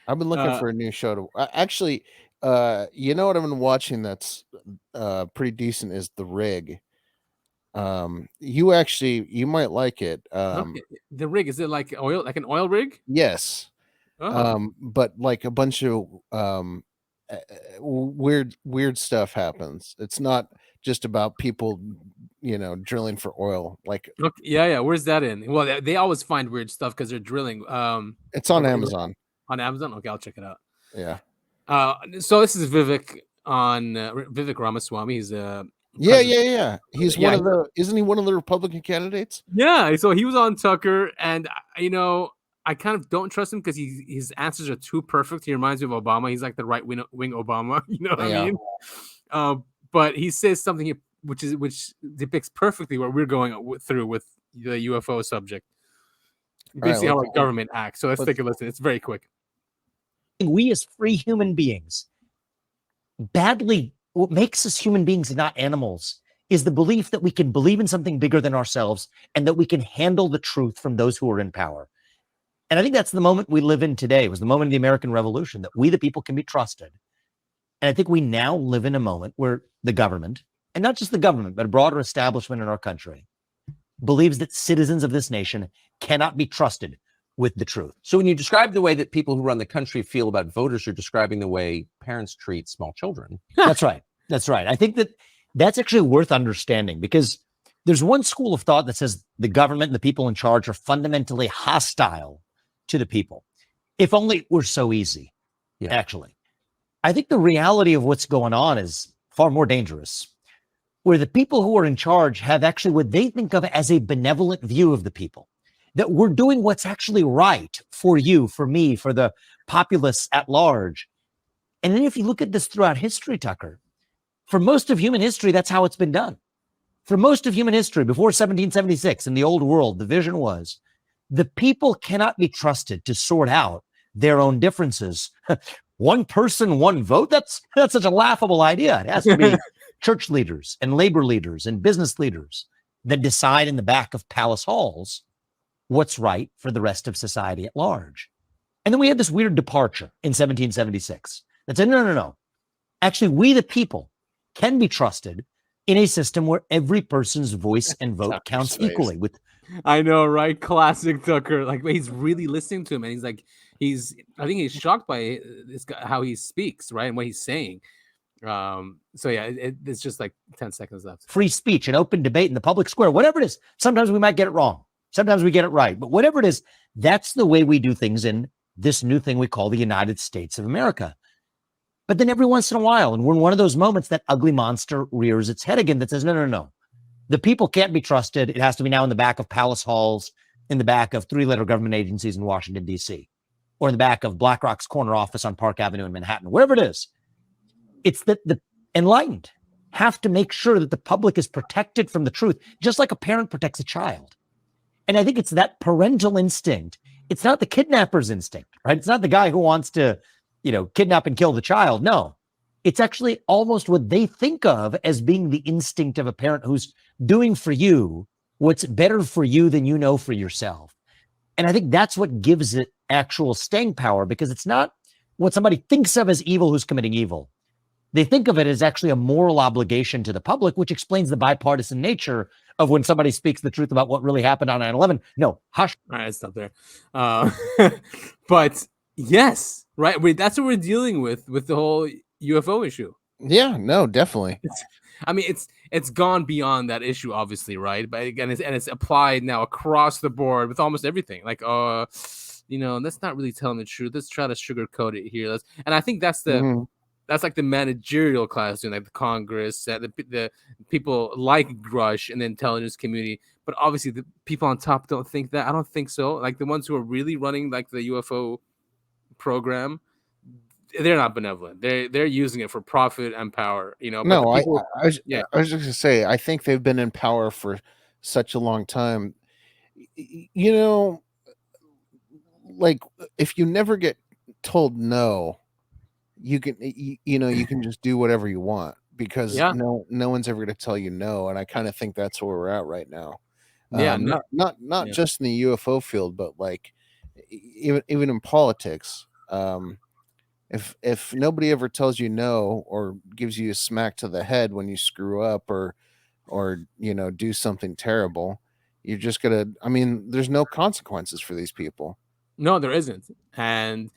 I've been looking for a new show to actually what I've been watching that's pretty decent is The Rig. You might like it. The Rig, is it like an oil rig? Yes. But like a bunch of weird stuff happens. It's not just about people drilling for oil. Like, where's that in? Well, they always find weird stuff because they're drilling. It's on Amazon. On Amazon? Okay, I'll check it out. Yeah. So this is Vivek Vivek Ramaswamy. He's He's one of the, isn't he one of the Republican candidates? Yeah, so he was on Tucker, and I kind of don't trust him because his answers are too perfect. He reminds me of Obama. He's like the right wing Obama. You know what I mean? But he says something which depicts perfectly what we're going through with the UFO subject. Basically, how our government acts. So let's take a listen. It's very quick. We as free human beings, what makes us human beings and not animals is the belief that we can believe in something bigger than ourselves and that we can handle the truth from those who are in power. And I think that's the moment we live in today. It was the moment of the American Revolution, that we, the people, can be trusted. And I think we now live in a moment where the government, and not just the government, but a broader establishment in our country, believes that citizens of this nation cannot be trusted with the truth. So when you describe the way that people who run the country feel about voters, you're describing the way parents treat small children. That's right. That's right. I think that's actually worth understanding, because there's one school of thought that says the government and the people in charge are fundamentally hostile to the people. If only it were so easy, actually. I think the reality of what's going on is far more dangerous, where the people who are in charge have actually what they think of as a benevolent view of the people. that we're doing what's actually right for you, for me, for the populace at large. And then if you look at this throughout history, Tucker, for most of human history, that's how it's been done. For most of human history, before 1776 in the old world, the vision was the people cannot be trusted to sort out their own differences. One person, one vote. That's such a laughable idea. It has to be church leaders and labor leaders and business leaders that decide in the back of palace halls what's right for the rest of society at large. And then we had this weird departure in 1776 that said, no. Actually, we the people can be trusted in a system where every person's voice and vote counts equally. With I know, right? Classic Tucker. Like he's really listening to him, and he's like, I think he's shocked by this guy, how he speaks, right, and what he's saying. So yeah, it's just like 10 seconds left. Free speech and open debate in the public square, whatever it is. Sometimes we might get it wrong. Sometimes we get it right. But whatever it is, that's the way we do things in this new thing we call the United States of America. But then every once in a while, and we're in one of those moments, that ugly monster rears its head again that says, no. The people can't be trusted. It has to be now in the back of palace halls, in the back of 3-letter government agencies in Washington, D.C., or in the back of BlackRock's corner office on Park Avenue in Manhattan, wherever it is. It's that the enlightened have to make sure that the public is protected from the truth, just like a parent protects a child. And I think it's that parental instinct. It's not the kidnapper's instinct, right? It's not the guy who wants to, kidnap and kill the child. No, it's actually almost what they think of as being the instinct of a parent who's doing for you what's better for you than you know for yourself. And I think that's what gives it actual staying power, because it's not what somebody thinks of as evil who's committing evil. They think of it as actually a moral obligation to the public, which explains the bipartisan nature of when somebody speaks the truth about what really happened on 9/11. No, hush. All right, stop there. But yes, right. That's what we're dealing with the whole UFO issue. Yeah, no, definitely. It's gone beyond that issue, obviously, right? But again, it's applied now across the board with almost everything. Like, let's not really tell them the truth. Let's try to sugarcoat it here. And I think that's the that's like the managerial class doing, like the Congress, the people like Grusch and the intelligence community. But obviously, the people on top don't think that. I don't think so. Like the ones who are really running like the UFO program, they're not benevolent. They're using it for profit and power. But no, people, I was just gonna say, I think they've been in power for such a long time. Like if you never get told no, you can just do whatever you want, because no one's ever going to tell you no. And I kind of think that's where we're at right now. Not just in the UFO field, but like even in politics. If nobody ever tells you no, or gives you a smack to the head when you screw up or do something terrible, you're just gonna, there's no consequences for these people. No, there isn't. And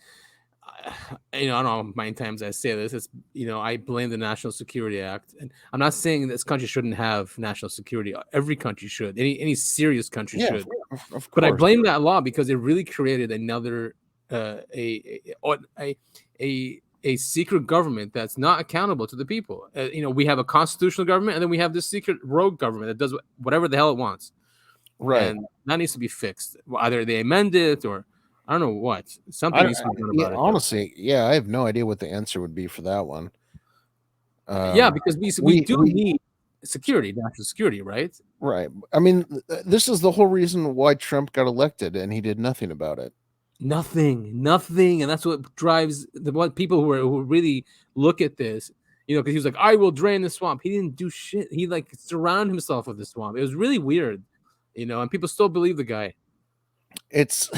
I don't know how many times I say this. It's I blame the National Security Act, and I'm not saying this country shouldn't have national security. Every country should. Any serious country should. Of course. But I blame that law because it really created another a secret government that's not accountable to the people. We have a constitutional government, and then we have this secret rogue government that does whatever the hell it wants. Right, and that needs to be fixed. Either they amend it, or I don't know what. Something needs to be done about it. Honestly, I have no idea what the answer would be for that one. Because we do need security, national security, right? Right. This is the whole reason why Trump got elected, and he did nothing about it. Nothing, and that's what drives what people who really look at this. Because he was like, "I will drain the swamp." He didn't do shit. He surrounded himself with the swamp. It was really weird, and people still believe the guy. It's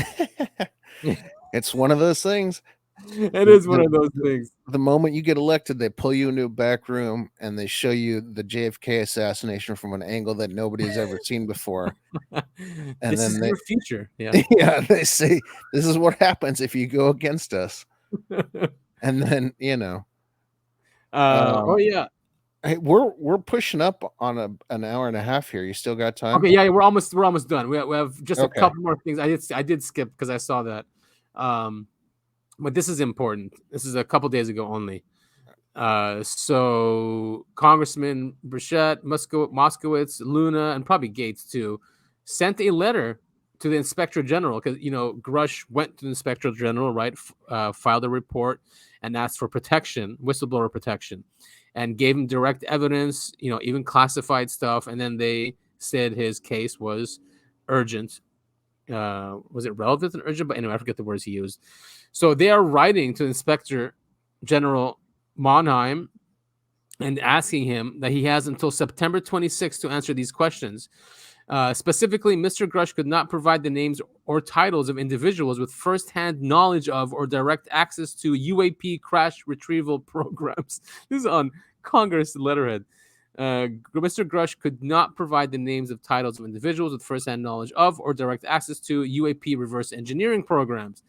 it's one of those things. It is one of those things. The moment you get elected, they pull you into a back room and they show you the JFK assassination from an angle that nobody's ever seen before. And this is your future. Yeah. Yeah, they say this is what happens if you go against us. And then oh yeah. Hey, we're pushing up on an hour and a half here. You still got time? Okay, yeah, we're almost done. We have just a couple more things. I did skip because I saw that. But this is important. This is a couple days ago only. So Congressman Burchett, Moskowitz, Luna, and probably Gates too, sent a letter to the Inspector General, because Grusch went to the Inspector General, right? Filed a report and asked for protection, whistleblower protection, and gave him direct evidence, even classified stuff. And then they said his case was urgent. Was it relevant and urgent? But anyway, I forget the words he used. So they are writing to Inspector General Monheim and asking him that he has until September 26th to answer these questions. Specifically, Mr. Grusch could not provide the names or titles of individuals with firsthand knowledge of or direct access to UAP crash retrieval programs. This is on Congress letterhead. Mr. Grusch could not provide the names of titles of individuals with firsthand knowledge of or direct access to UAP reverse engineering programs.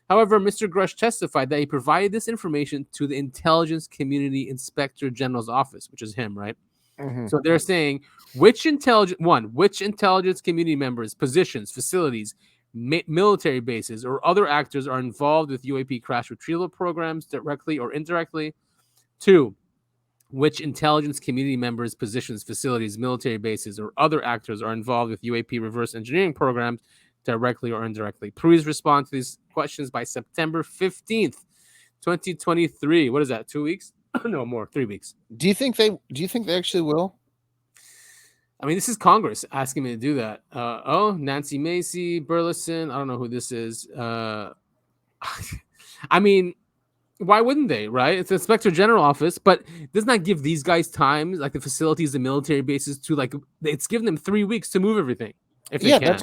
However, Mr. Grusch testified that he provided this information to the Intelligence Community Inspector General's office, which is him, right? Mm-hmm. So they're saying which intelligence community members, positions, facilities, military bases, or other actors are involved with UAP crash retrieval programs directly or indirectly. 2, which intelligence community members, positions, facilities, military bases, or other actors are involved with UAP reverse engineering programs directly or indirectly. Please respond to these questions by September 15th, 2023. What is that? 2 weeks? No more. 3 weeks. Do you think they actually will? I mean, this is Congress asking me to do that. Nancy Macy, Burleson. I don't know who this is. I mean, why wouldn't they, right? It's the Inspector General office, but does not give these guys time, like the facilities, the military bases, to it's giving them 3 weeks to move everything. If they can.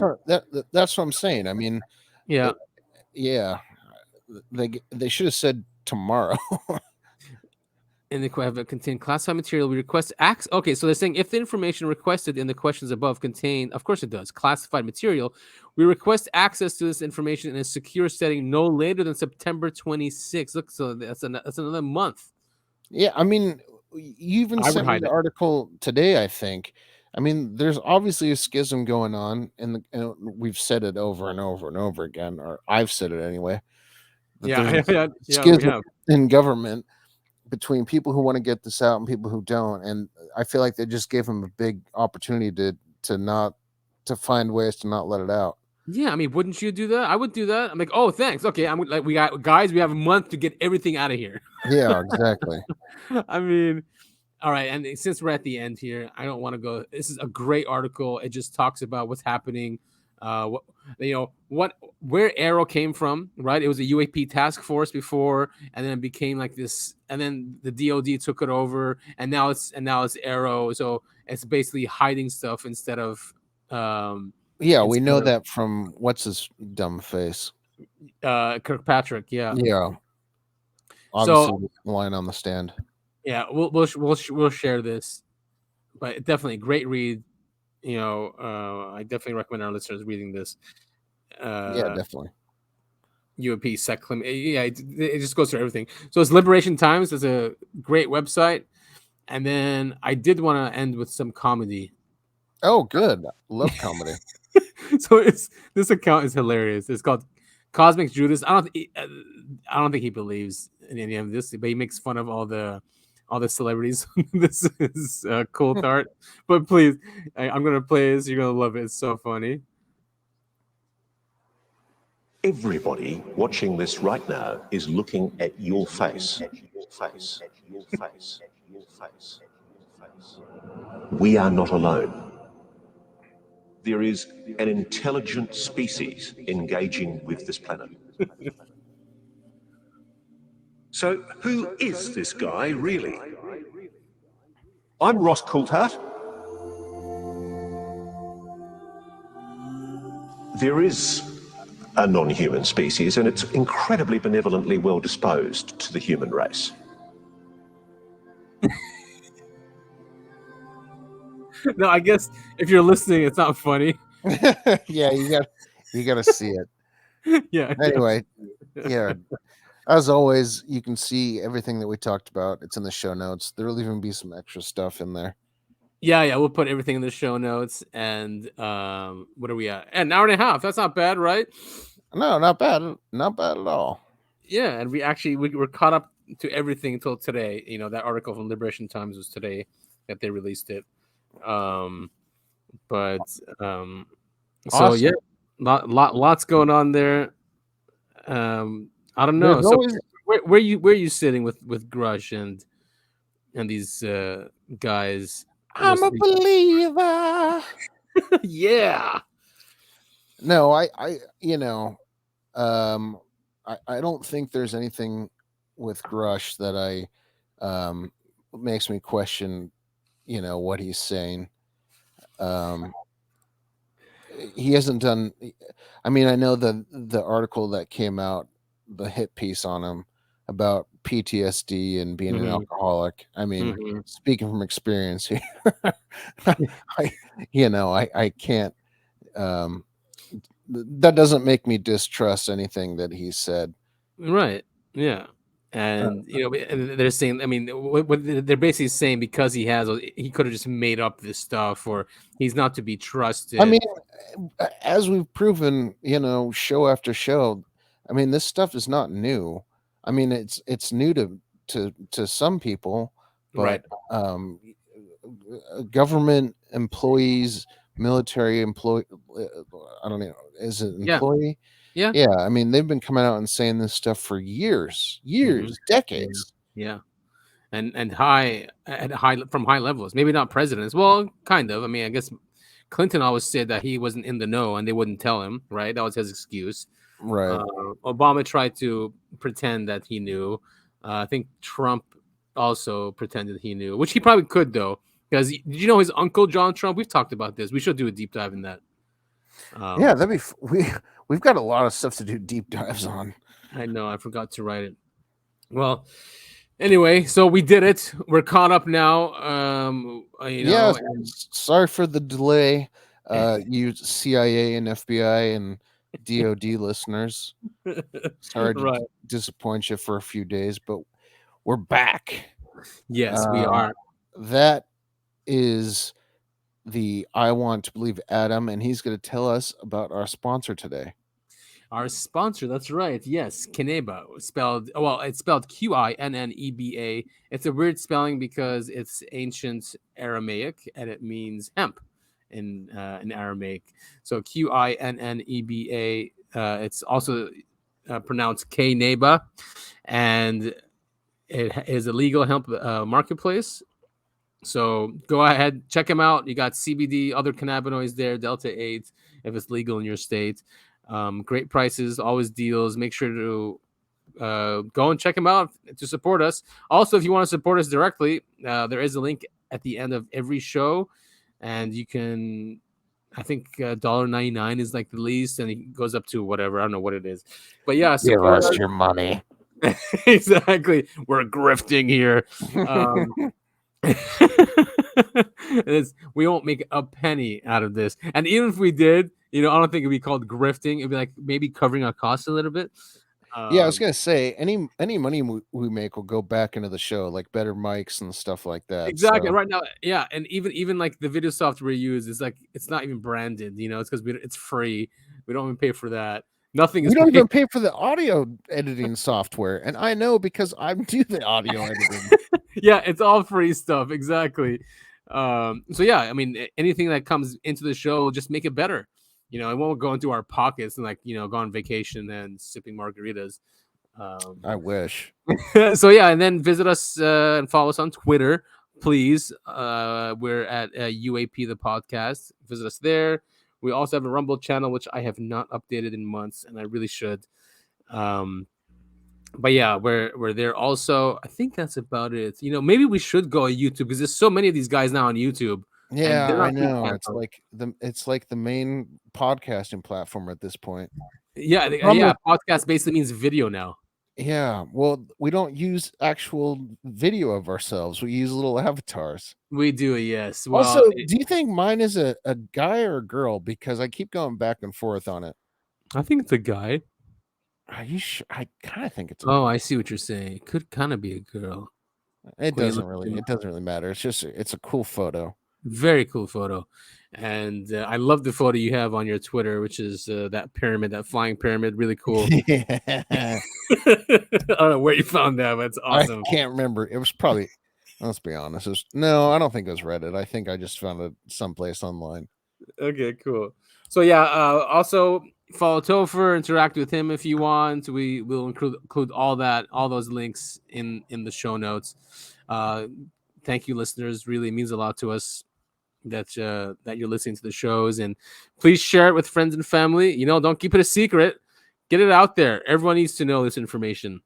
That's what I'm saying. I mean, yeah. They should have said tomorrow. And they have contained classified material. We request access. Okay, so they're saying if the information requested in the questions above contain, of course it does, classified material, we request access to this information in a secure setting no later than September 26th. Look, so that's another month. Yeah, I mean, you even sent me the article today, I think. I mean, there's obviously a schism going on, and we've said it over and over and over again, or I've said it anyway. Schism in government between people who want to get this out and people who don't, and I feel like they just gave them a big opportunity to find ways to not let it out. Yeah, I mean, wouldn't you do that? I would do that. I'm like, oh, thanks. Okay, we have a month to get everything out of here. Yeah, exactly. I mean, all right, and since we're at the end here, I don't want to go. This is a great article. It just talks about what's happening. Where Arrow came from, right? It was a UAP task force before, and then it became like this, and then the DoD took it over, and now it's Arrow. So it's basically hiding stuff instead of. We know that from what's his dumb face, Kirkpatrick. Yeah. Obviously, lying on the stand. Yeah, we'll share this, but definitely a great read. I definitely recommend our listeners reading this. Definitely. UAP Sec Clim. Yeah, it just goes through everything. So it's Liberation Times. It's a great website. And then I did want to end with some comedy. Oh, good. Love comedy. So this account is hilarious. It's called Cosmic Judas. I don't think he believes in any of this, but he makes fun of all the celebrities. This is Coulthard. But please, I'm going to play this. You're going to love it. It's so funny. Everybody watching this right now is looking at your face. We are not alone. There is an intelligent species engaging with this planet. So who is this guy really? I'm Ross Coulthard. There is a non-human species, and it's incredibly benevolently well disposed to the human race. No, I guess if you're listening, it's not funny. Yeah, you got to see it. Yeah. Anyway, yeah. As always, you can see everything that we talked about. It's in the show notes. There'll even be some extra stuff in there. Yeah, we'll put everything in the show notes. And what are we at? An hour and a half. That's not bad, right? No, not bad. Not bad at all. Yeah, and we're caught up to everything until today. That article from Liberation Times was today that they released it. Awesome. So yeah, Lots going on there. I don't know. There's So always where you sitting with Grusch and these guys? I'm a believer. Yeah. No, I I don't think there's anything with Grusch that makes me question, what he's saying. He hasn't done. I mean, I know the article that came out, the hit piece on him about PTSD and being an alcoholic. I mean, speaking from experience here, I can't. That doesn't make me distrust anything that he said. Right. Yeah. And and they're saying, I mean, what they're basically saying, because he could have just made up this stuff, or he's not to be trusted. I mean, as we've proven, show after show, I mean, this stuff is not new. I mean, it's new to some people, but government employees, military employee, I don't know, is it employee? Yeah. I mean, they've been coming out and saying this stuff for years, decades. Yeah. And from high levels, maybe not presidents. Well, kind of. I mean, I guess Clinton always said that he wasn't in the know and they wouldn't tell him, right? That was his excuse. Right. Obama tried to pretend that he knew. I think Trump also pretended he knew, which he probably could, though. Because did you know his uncle John Trump? We've talked about this. We should do a deep dive in that. Yeah, that'd be. We've got a lot of stuff to do deep dives on. I know. I forgot to write it. Well, anyway, so we did it. We're caught up now. Sorry for the delay, you CIA and FBI and DOD listeners. Sorry to disappoint you for a few days, but we're back. Yes, we are. That is the I Want to Believe Adam, and he's going to tell us about our sponsor today. Our sponsor, that's right. Yes, Kineba, it's spelled Qinneba. It's a weird spelling because it's ancient Aramaic and it means hemp in Aramaic. So Qinneba. It's also pronounced Kneba, and it is a legal hemp marketplace. So go ahead, check them out. You got CBD, other cannabinoids there, Delta 8, if it's legal in your state. Great prices, always deals. Make sure to go and check them out to support us. Also, if you want to support us directly, there is a link at the end of every show, and you can, I think $1.99 is like the least, and it goes up to whatever. I don't know what it is, but yeah, give us your money. Exactly, we're grifting here. We won't make a penny out of this, and even if we did, I don't think it'd be called grifting. It'd be like maybe covering our costs a little bit. Yeah, I was gonna say any money we make will go back into the show, like better mics and stuff like that. Exactly. So. Right now, yeah, and even like the video software we use is like it's not even branded. It's because it's free. We don't even pay for that. Nothing is. We don't even pay for the audio editing software, and I know because I do the audio editing. Yeah, it's all free stuff. Exactly. So yeah, I mean, anything that comes into the show will just make it better. It won't go into our pockets and go on vacation and sipping margaritas. I wish. So yeah, and then visit us and follow us on Twitter, please. We're at UAP the podcast. Visit us there. We also have a Rumble channel, which I have not updated in months, and I really should. But yeah, we're there also. I think that's about it. Maybe we should go on YouTube because there's so many of these guys now on YouTube. Yeah, I know. It's like the main podcasting platform at this point. Yeah, podcast basically means video now. Yeah, well, we don't use actual video of ourselves. We use little avatars. We do, yes. Well, also, do you think mine is a guy or a girl? Because I keep going back and forth on it. I think it's a guy. Are you sure? I kind of think it's. I see what you're saying. It could kind of be a girl. It doesn't really matter. It's a cool photo. Very cool photo, and I love the photo you have on your Twitter, which is that pyramid, that flying pyramid. Really cool. Yeah. I don't know where you found that, but it's awesome. I can't remember. It was probably. Let's be honest. I don't think it was Reddit. I think I just found it someplace online. Okay, cool. So yeah, also follow Topher, interact with him if you want. We will include all those links in the show notes. Thank you, listeners. Really means a lot to us that you're listening to the shows, and please share it with friends and family. Don't keep it a secret. Get it out there. Everyone needs to know this information.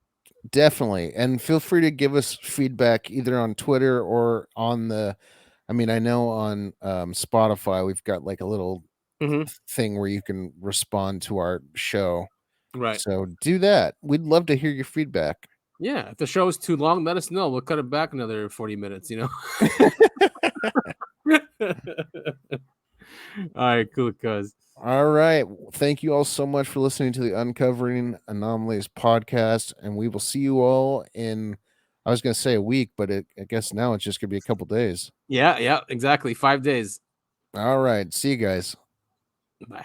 Definitely. And feel free to give us feedback either on Twitter or on I know on Spotify, we've got like a little thing where you can respond to our show. Right. So do that. We'd love to hear your feedback. Yeah. If the show is too long, let us know. We'll cut it back another 40 minutes, All right, cool, cuz. All right. Thank you all so much for listening to the Uncovering Anomalies podcast. And we will see you all in, I was going to say a week, but I guess now it's just going to be a couple days. Yeah, exactly. 5 days. All right. See you guys. Bye.